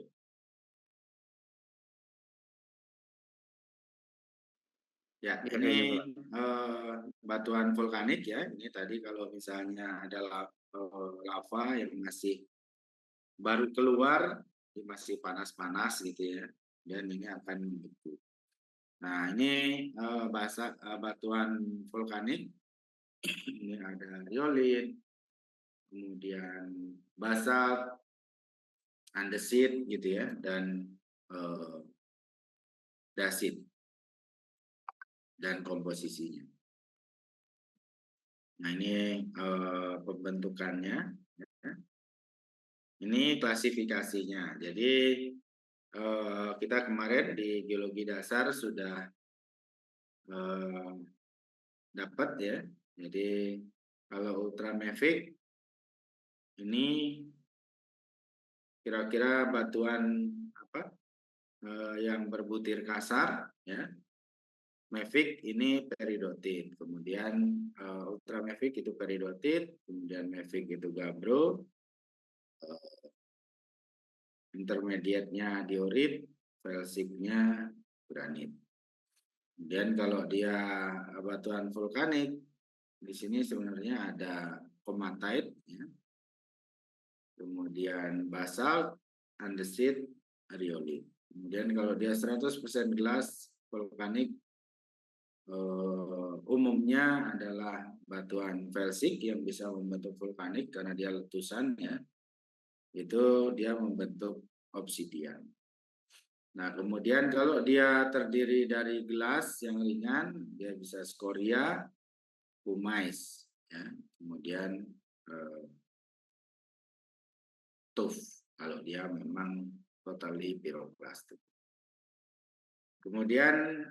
Ya, ini batuan vulkanik ya. Ini tadi kalau misalnya ada lava yang masih baru keluar, masih panas-panas gitu ya. Dan ini akan membeku. Nah, ini batuan vulkanik. Ini ada riolit, kemudian basalt, andesit gitu ya, dan dasit dan komposisinya. Nah, ini pembentukannya. Ini klasifikasinya. Jadi kita kemarin di geologi dasar sudah dapat ya. Jadi kalau ultramafic ini kira-kira batuan apa yang berbutir kasar ya. Mafic ini peridotit, kemudian ultramafic itu peridotit, kemudian mafic itu gabbro, intermediate-nya diorit, felsic-nya granit. Kemudian kalau dia batuan vulkanik, di sini sebenarnya ada komatite, ya. Kemudian basalt, andesit, riolit. Kemudian kalau dia 100% gelas vulkanik, umumnya adalah batuan felsic yang bisa membentuk vulkanik karena dia letusan ya. Itu dia membentuk obsidian. Nah, kemudian kalau dia terdiri dari gelas yang ringan, dia bisa skoria. pumais, ya. Kemudian tuf kalau dia memang totally pyroclastic. Kemudian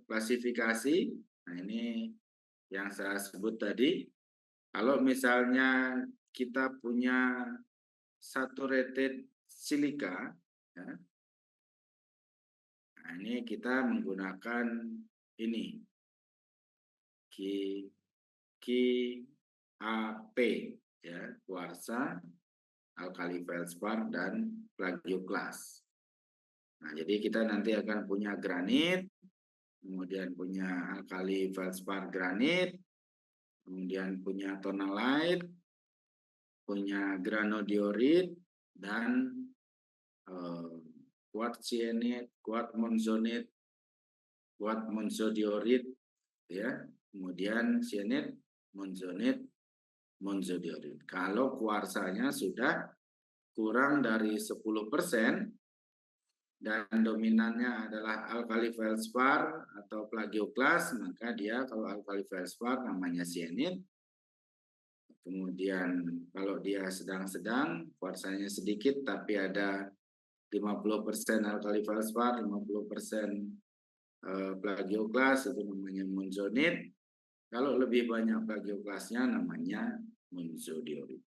klasifikasi, nah ini yang saya sebut tadi, kalau misalnya kita punya saturated silika, ya, nah ini kita menggunakan ini QAP, ya, kuarsa, alkali feldspar, dan plagioklas. Nah, jadi kita nanti akan punya granit, kemudian punya alkali feldspar granit, kemudian punya tonalite, punya granodiorit, dan quartz cyanide, quartz monzonite, quartz monzodiorit, ya, kemudian cyanide, monzonite, monzodiorit. Kalau kuarsanya sudah kurang dari 10%, dan dominannya adalah alkali feldspar atau plagioklas, maka dia kalau alkali feldspar namanya cyanide. Kemudian kalau dia sedang-sedang, kuarsanya sedikit tapi ada 50% alkali feldspar, 50% plagioklas, itu namanya monzonite. Kalau lebih banyak plagioklasnya namanya monzodiorit.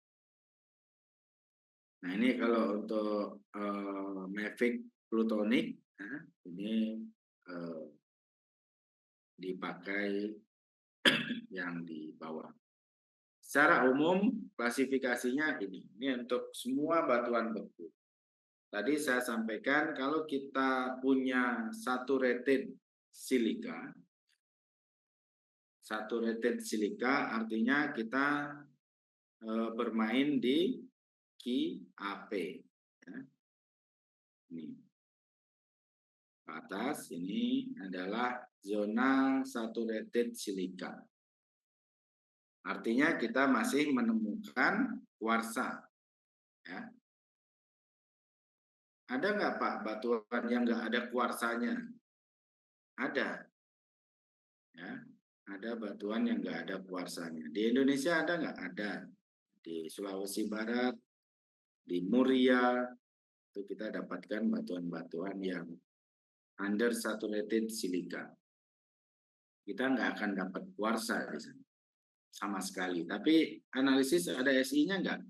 Nah, ini kalau untuk mafic plutonik, nah, ini dipakai yang di bawah. Secara umum klasifikasinya ini untuk semua batuan beku. Tadi saya sampaikan kalau kita punya saturated silika artinya kita bermain di QAP. Ya. Ini atas ini adalah zona saturated silika. Artinya kita masih menemukan kuarsa. Ya. Ada nggak Pak batuan yang nggak ada kuarsanya? Ada. Ya, ada batuan yang nggak ada kuarsanya. Di Indonesia ada nggak? Ada. Di Sulawesi Barat, di Muria, itu kita dapatkan batuan-batuan yang under saturated silika. Kita nggak akan dapat kuarsa di sana sama sekali. Tapi analisis ada SI-nya nggak?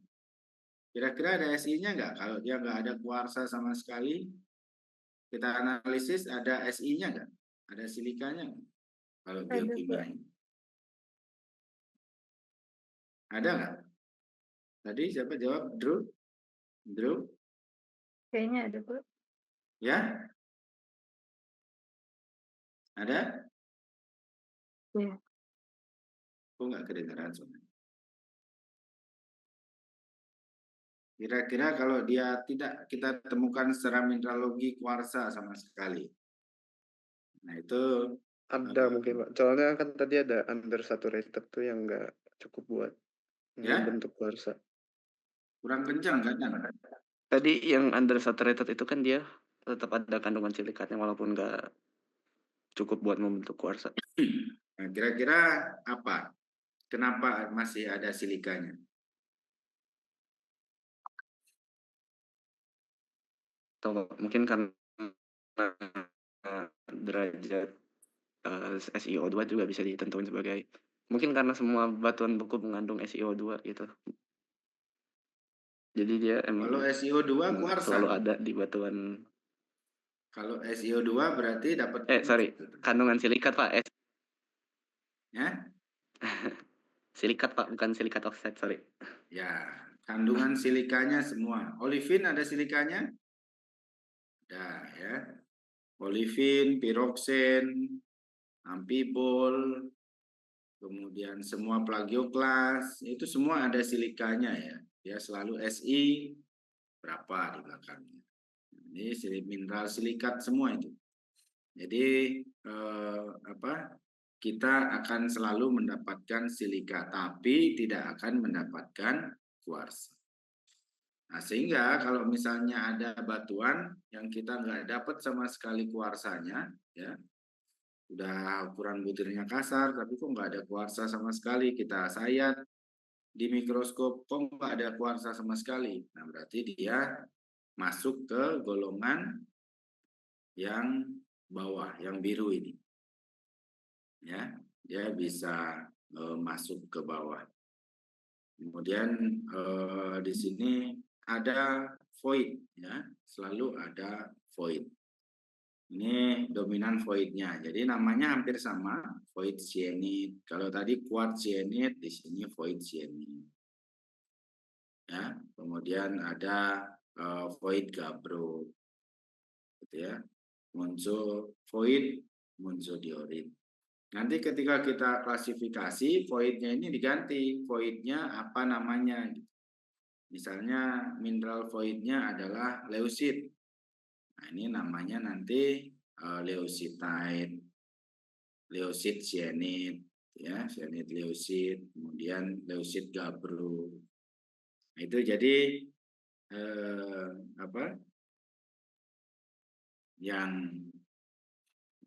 Kira-kira ada SI-nya nggak? Kalau dia nggak ada kuarsa sama sekali, kita analisis ada SI-nya nggak? Ada silikanya nggak? Kalau biokimia. Ada nggak? Tadi siapa jawab? Drew? Kayaknya ada, Bu. Ya? Ada? Ya. Kok nggak kedengaran soalnya? Kira-kira kalau dia tidak kita temukan secara mineralogi kuarsa sama sekali. Nah itu Ada mungkin Pak. Soalnya kan tadi ada undersaturated tuh yang nggak cukup buat membentuk kuarsa. kurang kencang kan? Tadi yang undersaturated itu kan dia tetap ada kandungan silikatnya walaupun nggak cukup buat membentuk kuarsa. Nah, kira-kira apa? Kenapa masih ada silikanya? Atau mungkin karena derajat SiO2 juga bisa ditentukan sebagai, mungkin karena semua batuan beku mengandung SiO2 gitu. Jadi dia emang kalau SiO2 kuarsa selalu ada di batuan. Kalau SiO2 berarti dapat kandungan silikat Pak. Ya? Silikat Pak, bukan silikat oxide, sorry. Ya, kandungan silikanya semua. Olivin ada silikanya? Ada ya. Olivin, piroksen, ampibol, kemudian semua plagioklas, itu semua ada silikanya ya. Dia selalu Si berapa di belakangnya. Ini mineral silikat semua itu. Jadi kita akan selalu mendapatkan silika, tapi tidak akan mendapatkan kuarsa. Nah, sehingga kalau misalnya ada batuan yang kita nggak dapat sama sekali kuarsanya, ya, udah ukuran butirnya kasar, tapi kok nggak ada kuarsa sama sekali. Kita sayat di mikroskop, kok nggak ada kuarsa sama sekali. Nah, berarti dia masuk ke golongan yang bawah, yang biru ini. Ya, dia bisa masuk ke bawah. Kemudian di sini ada void, ya, selalu ada void. Ini dominan voidnya, jadi namanya hampir sama, void cyanide. Kalau tadi quartz cyanide, di sini void cyanide. Ya, kemudian ada void gabbro, gitu ya, muncul void, muncul diorit. Nanti ketika kita klasifikasi, voidnya ini diganti, voidnya apa namanya? Misalnya mineral voidnya adalah leucit. Nah, ini namanya nanti leucitide, leucit cyanide, ya, cyanide leucit, kemudian leucit gabbro. Nah, itu jadi yang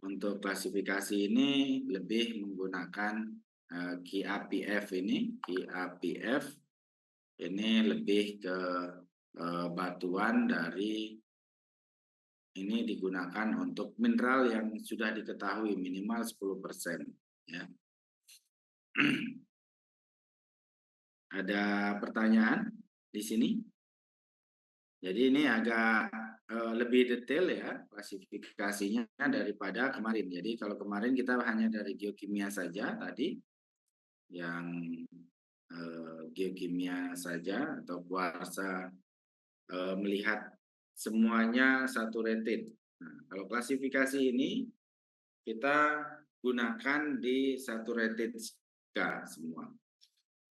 untuk klasifikasi ini lebih menggunakan QAPF ini, QAPF ini lebih ke batuan dari ini digunakan untuk mineral yang sudah diketahui minimal 10%, ya. Ada pertanyaan di sini? Jadi ini agak lebih detail ya klasifikasinya daripada kemarin. Jadi kalau kemarin kita hanya dari geokimia saja tadi, yang geokimia saja atau kuarsa melihat semuanya saturated. Nah, kalau klasifikasi ini kita gunakan di saturated semua.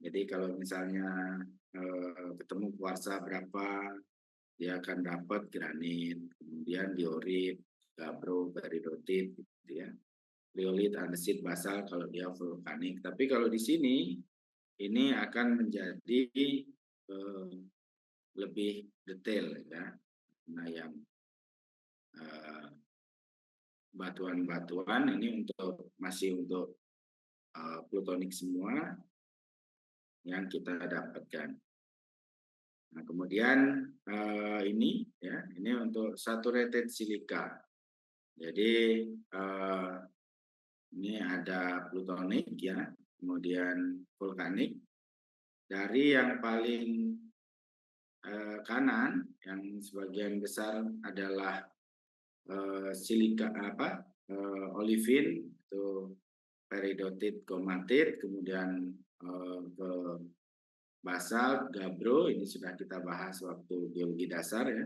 Jadi kalau misalnya ketemu kuarsa berapa, dia akan dapat granit, kemudian diorit, gabbro, peridotit, gitu ya. Riolit, andesit, basal kalau dia vulkanik. Tapi kalau di sini ini akan menjadi lebih detail, ya. Nah, yang batuan-batuan ini masih untuk plutonik semua yang kita dapatkan. Nah, kemudian ini ya, ini untuk saturated silica. Jadi ini ada plutonik ya, kemudian vulkanik. Dari yang paling kanan, yang sebagian besar adalah silika olivin, itu peridotit, gomatit, kemudian ke basalt, gabbro, ini sudah kita bahas waktu geologi dasar ya.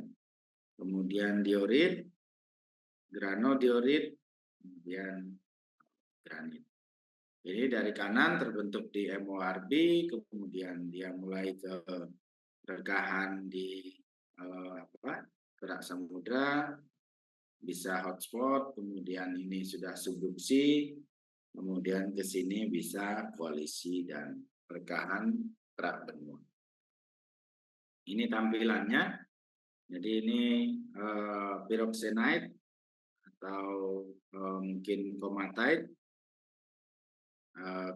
Kemudian diorit, granodiorit, kemudian granit. Ini dari kanan terbentuk di MORB, kemudian dia mulai ke rekahan di kerak samudra, bisa hotspot, kemudian ini sudah subduksi, kemudian ke sini bisa koalisi dan rekahan kerak benua. Ini tampilannya. Jadi ini pyroxenite atau mungkin komatite.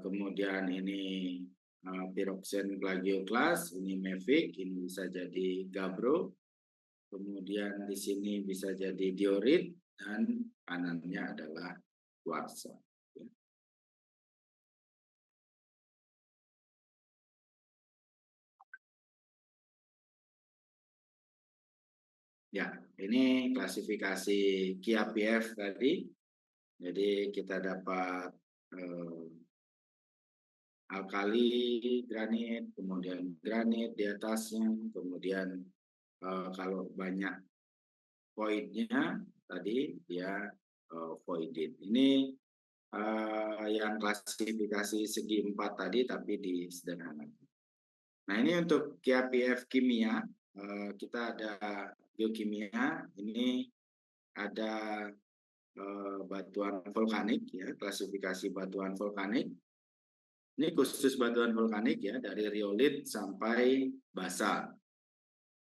Kemudian ini pyroxene plagioclase, ini mafic, ini bisa jadi gabbro. Kemudian di sini bisa jadi diorit dan kanannya adalah kuarsa. Ya, ini klasifikasi QAPF tadi. Jadi kita dapat alkali granit, kemudian granit di atasnya, kemudian kalau banyak voidnya tadi dia voided. Ini yang klasifikasi segi 4 tadi tapi disederhanakan. Nah, ini untuk QAPF kimia, kita ada geokimia, ini ada batuan vulkanik ya, klasifikasi batuan vulkanik. Ini khusus batuan vulkanik ya, dari riolit sampai basalt.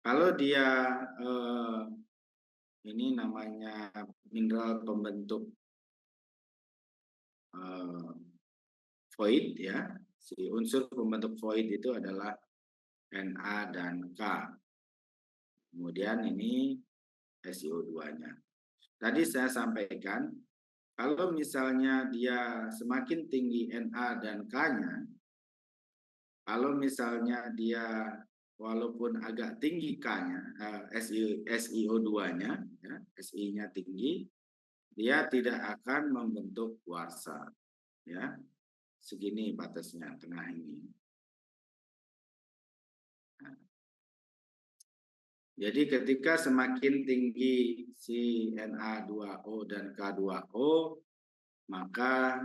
Kalau dia ini namanya mineral pembentuk void ya. Si unsur pembentuk void itu adalah Na dan K. Kemudian ini SiO2-nya. Tadi saya sampaikan, kalau misalnya dia semakin tinggi Na dan K-nya, kalau misalnya dia walaupun agak tinggi K-nya, SiO2-nya, ya, Si-nya tinggi, dia tidak akan membentuk kuarsa. Ya, segini batasnya, tengah ini. Nah, jadi ketika semakin tinggi si Na2O dan K2O, maka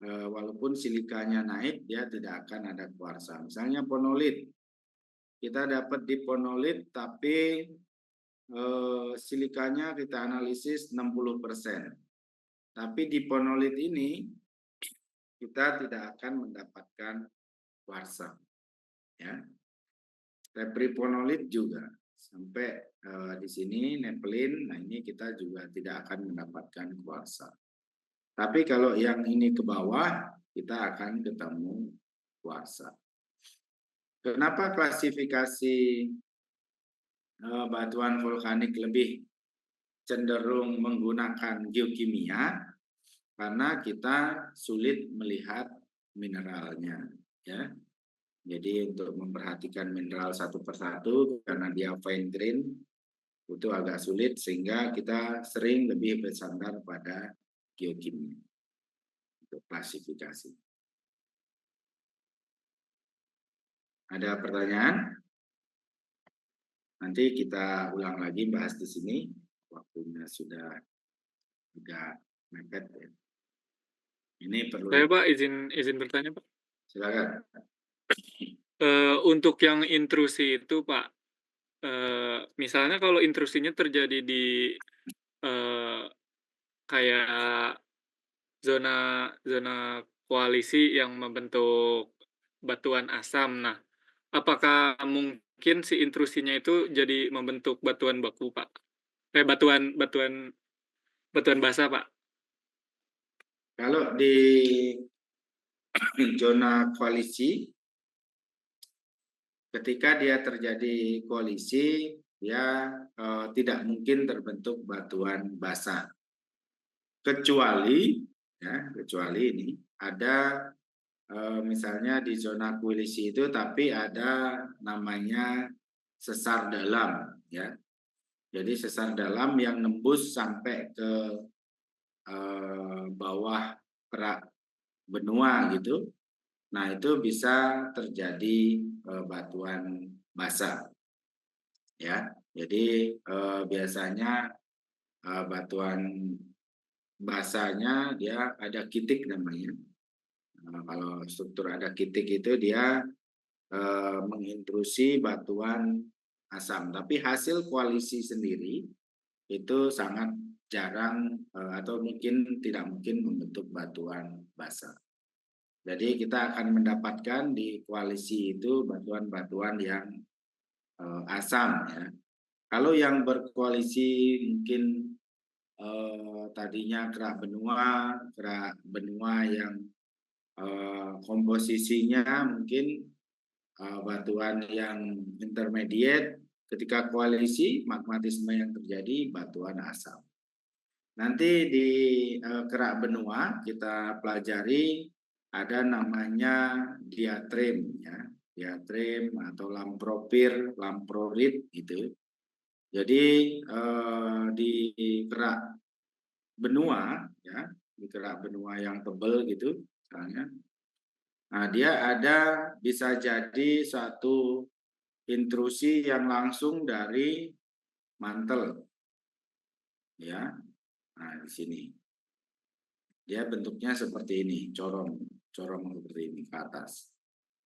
walaupun silikanya naik, dia tidak akan ada kuarsa. Misalnya ponolit, kita dapat di ponolit, tapi silikanya kita analisis 60%. Tapi di ponolit ini, kita tidak akan mendapatkan kuarsa. Ya. Repriponolit juga. Sampai di sini nepelin, nah ini kita juga tidak akan mendapatkan kuarsa. Tapi kalau yang ini ke bawah, kita akan ketemu kuarsa. Kenapa klasifikasi batuan vulkanik lebih cenderung menggunakan geokimia? Karena kita sulit melihat mineralnya, ya. Jadi untuk memperhatikan mineral satu persatu karena dia fine grain itu agak sulit, sehingga kita sering lebih bersandar pada geokimia untuk klasifikasi. Ada pertanyaan? Nanti kita ulang lagi bahas di sini. Waktunya sudah agak mepet ya. Ini perlu. Saya Pak izin bertanya Pak. Silakan. Untuk yang intrusi itu Pak, misalnya kalau intrusinya terjadi di kayak zona koalisi yang membentuk batuan asam. Nah, apakah mungkin si intrusinya itu jadi membentuk batuan baku Pak? Batuan basah Pak? Kalau di zona koalisi, ketika dia terjadi koalisi, dia tidak mungkin terbentuk batuan basah. Kecuali ini ada misalnya di zona koalisi itu, tapi ada namanya sesar dalam, ya. Jadi sesar dalam yang nembus sampai ke bawah kerak benua gitu. Nah, itu bisa terjadi batuan basah. Ya. Jadi biasanya batuan basahnya dia ada kitik namanya. Kalau struktur ada kitik itu dia mengintrusi batuan asam. Tapi hasil koalisi sendiri itu sangat jarang atau mungkin tidak mungkin membentuk batuan basah. Jadi kita akan mendapatkan di koalisi itu batuan-batuan yang asam, ya. Kalau yang berkoalisi mungkin tadinya kerak benua yang komposisinya mungkin batuan yang intermediate, ketika koalisi magmatisme yang terjadi batuan asam. Nanti di kerak benua kita pelajari ada namanya diatrim, ya, diatrim atau lampropir, lamprorit gitu. Jadi di kerak benua, ya, di kerak benua yang tebal gitu, misalnya, nah dia ada bisa jadi satu intrusi yang langsung dari mantel, ya. Nah di sini dia bentuknya seperti ini, corong seperti ini ke atas.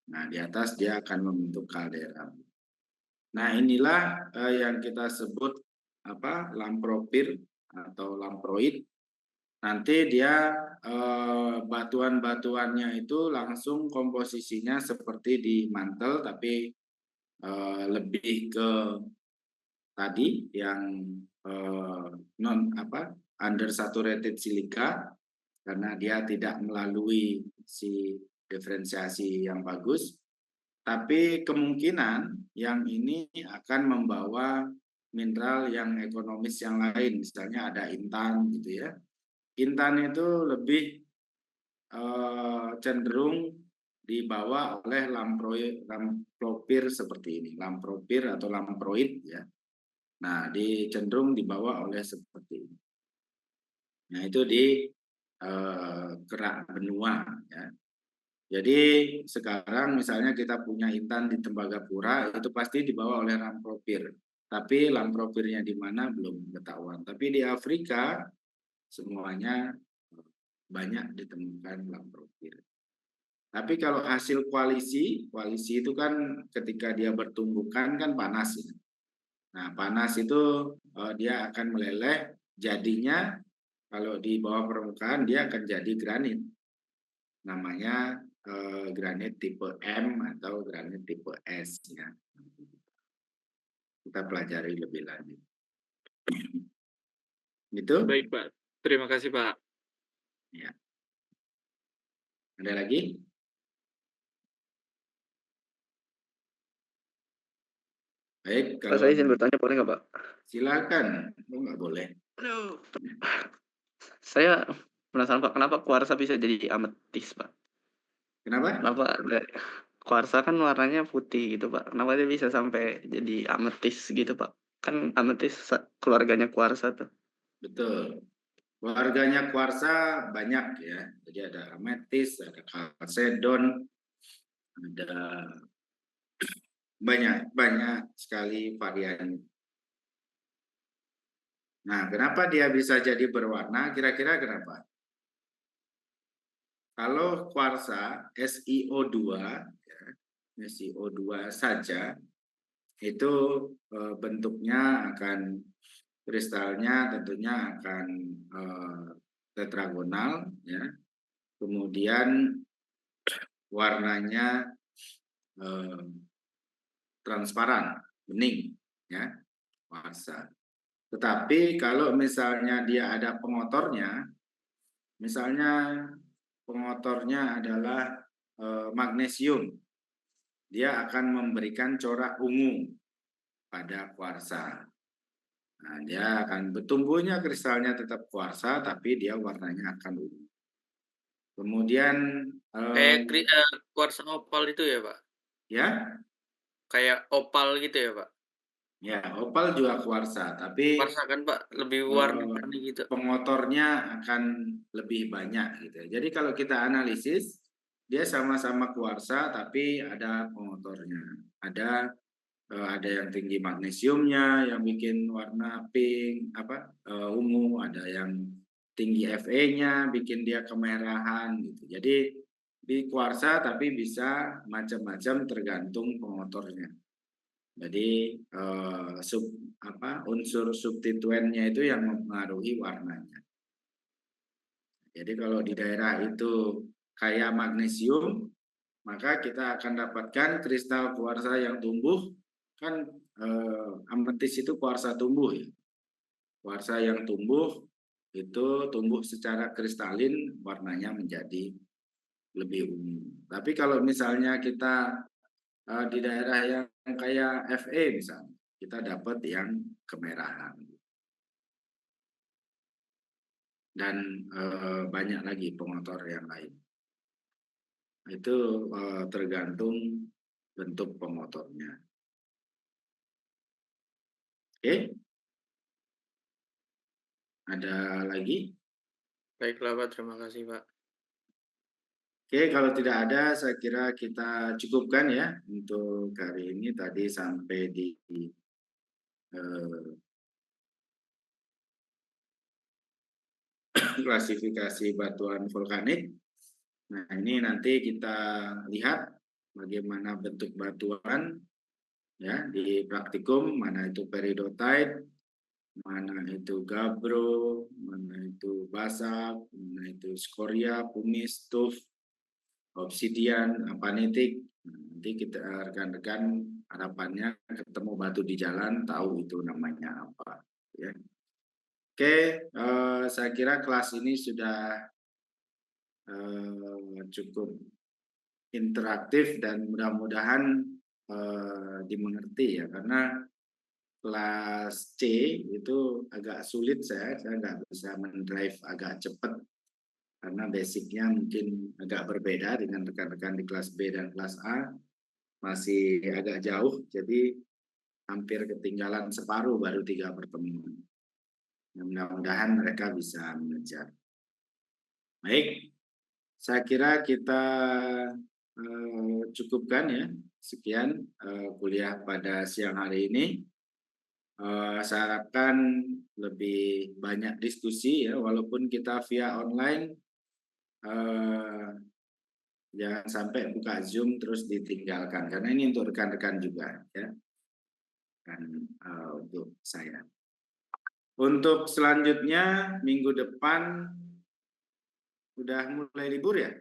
Nah di atas dia akan membentuk kaldera. Nah inilah yang kita sebut lampropir atau lamproid. Nanti dia batuan-batuannya itu langsung komposisinya seperti di mantel, tapi lebih ke tadi yang undersaturated silica, karena dia tidak melalui si diferensiasi yang bagus, tapi kemungkinan yang ini akan membawa mineral yang ekonomis yang lain, misalnya ada intan gitu ya. Intan itu lebih cenderung dibawa oleh lampropir seperti ini, lampropir atau lamproid ya. Nah, cenderung dibawa oleh seperti ini. Nah, itu di kerak benua ya. Jadi sekarang misalnya kita punya intan di Tembagapura itu pasti dibawa oleh lampropir. Tapi lampropirnya di mana belum ketahuan. Tapi di Afrika semuanya banyak ditemukan lampropir. Tapi kalau hasil koalisi itu kan ketika dia bertumbukan kan panas ya. Nah, panas itu dia akan meleleh, jadinya kalau di bawah permukaan dia akan jadi granit. Namanya granit tipe M atau granit tipe S ya. Kita pelajari lebih lanjut. Gitu? Baik, Pak. Terima kasih, Pak. Ya. Ada lagi? Baik, Pak, saya izin bertanya boleh nggak, Pak? Silakan. Oh, nggak boleh. Aduh. Saya penasaran, Pak, kenapa kuarsa bisa jadi ametis, Pak? Kenapa? Kuarsa kan warnanya putih gitu, Pak. Kenapa dia bisa sampai jadi ametis gitu, Pak? Kan ametis keluarganya kuarsa tuh. Betul. Keluarganya kuarsa banyak ya. Jadi ada ametis, ada kalsedon, ada banyak sekali varian. Nah, kenapa dia bisa jadi berwarna? Kira-kira kenapa? Kalau kuarsa SiO2 ya, SiO2 saja itu bentuknya akan kristalnya tentunya akan tetragonal ya. Kemudian warnanya transparan, bening ya, kuarsa. Tetapi kalau misalnya dia ada pengotornya, misalnya pengotornya adalah magnesium, dia akan memberikan corak ungu pada kuarsa. Nah, dia akan bertumbuhnya kristalnya tetap kuarsa, tapi dia warnanya akan ungu. Kemudian kayak kuarsa opal itu ya, Pak? Ya? Kayak opal gitu ya, Pak? Ya, opal juga kuarsa, tapi kuarsa kan, Pak, lebih warna-warni gitu. Pengotornya akan lebih banyak gitu. Jadi kalau kita analisis, dia sama-sama kuarsa tapi ada pengotornya. Ada yang tinggi magnesiumnya yang bikin warna pink ungu, ada yang tinggi Fe-nya bikin dia kemerahan gitu. Jadi di kuarsa tapi bisa macam-macam tergantung pengotornya. Jadi unsur substituennya itu yang mempengaruhi warnanya. Jadi kalau di daerah itu kaya magnesium, maka kita akan dapatkan kristal kuarsa yang tumbuh. Kan ametis itu kuarsa tumbuh ya. Kuarsa yang tumbuh itu tumbuh secara kristalin, warnanya menjadi lebih ungu. Tapi kalau misalnya kita di daerah yang kayak Fe misalnya, kita dapat yang kemerahan. Dan banyak lagi pengotor yang lain. Itu tergantung bentuk pengotornya. Oke? Ada lagi? Baiklah, Pak. Terima kasih, Pak. Oke, kalau tidak ada, saya kira kita cukupkan ya untuk hari ini. Tadi sampai di klasifikasi batuan vulkanik. Nah, ini nanti kita lihat bagaimana bentuk batuan ya di praktikum, mana itu peridotite, mana itu gabbro, mana itu basak, mana itu skoria, pumice, tuff, obsidian, apanitik. Nanti kita rekan-rekan harapannya ketemu batu di jalan tahu itu namanya apa ya. Oke, saya kira kelas ini sudah cukup interaktif dan mudah-mudahan dimengerti ya, karena kelas C itu agak sulit saya nggak bisa mendrive agak cepat karena basicnya mungkin agak berbeda dengan rekan-rekan di kelas B dan kelas A, masih agak jauh, jadi hampir ketinggalan separuh baru 3 pertemuan. Mudah-mudahan mereka bisa mengejar. Baik, saya kira kita cukupkan ya, sekian kuliah pada siang hari ini. Saya harapkan lebih banyak diskusi ya, walaupun kita via online, jangan sampai buka Zoom terus ditinggalkan, karena ini untuk rekan-rekan juga ya, dan untuk saya. Untuk selanjutnya minggu depan udah mulai libur ya?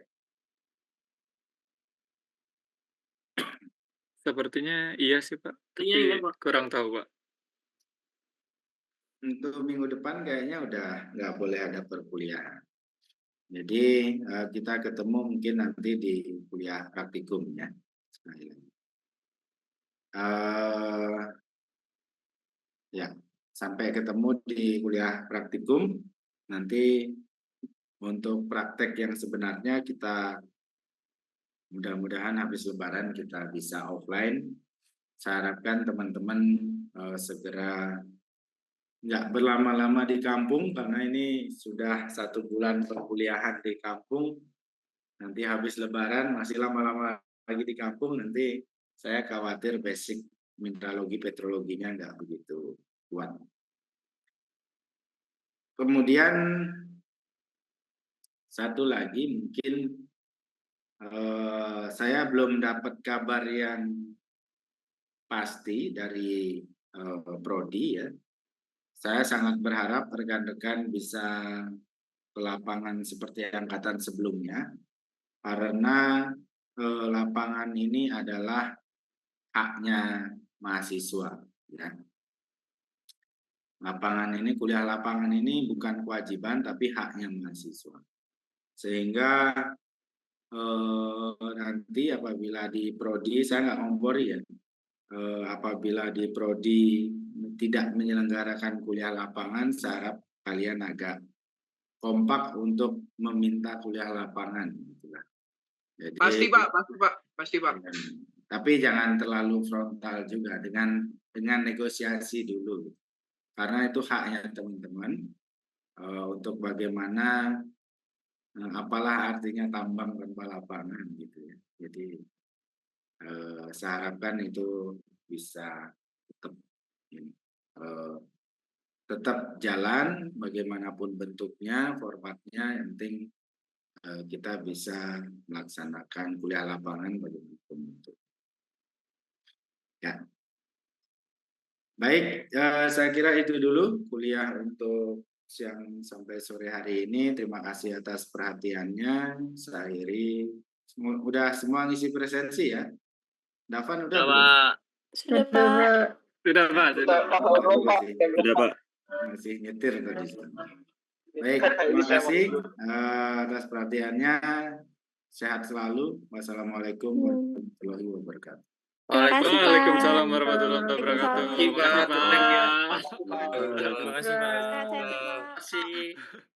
Sepertinya iya sih Pak, Iya, iya, tapi Pak. kurang tahu Pak. Untuk minggu depan kayaknya udah nggak boleh ada perkuliahan. Jadi kita ketemu mungkin nanti di kuliah praktikum ya. Sekali lagi. Ya, sampai ketemu di kuliah praktikum. Nanti untuk praktek yang sebenarnya kita mudah-mudahan habis Lebaran kita bisa offline. Saya harapkan teman-teman segera nggak berlama-lama di kampung, karena ini sudah 1 bulan perkuliahan di kampung. Nanti habis Lebaran masih lama-lama lagi di kampung, nanti saya khawatir basic mineralogi petrologinya nggak begitu kuat. Kemudian satu lagi mungkin saya belum dapat kabar yang pasti dari Prodi ya. Saya sangat berharap rekan-rekan bisa ke lapangan seperti angkatan sebelumnya, karena lapangan ini adalah haknya mahasiswa. Ya. Kuliah lapangan ini bukan kewajiban, tapi haknya mahasiswa. Sehingga nanti apabila di Prodi, saya nggak ngompori ya, apabila di Prodi tidak menyelenggarakan kuliah lapangan, saya harap kalian agak kompak untuk meminta kuliah lapangan. Jadi, pasti Pak. Tapi jangan terlalu frontal juga, dengan negosiasi dulu, karena itu haknya teman-teman untuk bagaimana apalah artinya tambang tanpa lapangan gitu ya. Jadi saya harapkan itu bisa tetap jalan bagaimanapun bentuknya, formatnya, yang penting kita bisa melaksanakan kuliah lapangan bagaimanapun bentuk. Ya. Baik, saya kira itu dulu kuliah untuk siang sampai sore hari ini. Terima kasih atas perhatiannya. Saya akhiri. Udah semua ngisi presensi ya? Davan udah belum? Sudah Pak. Sudah Pak, Sudah Pak. Masih nyetir tadi. Baik, terima kasih atas perhatiannya. Sehat selalu. Wassalamualaikum warahmatullahi wabarakatuh. Waalaikumsalam warahmatullahi wabarakatuh. Terima kasih Pak. Terima kasih Pak. Terima kasih.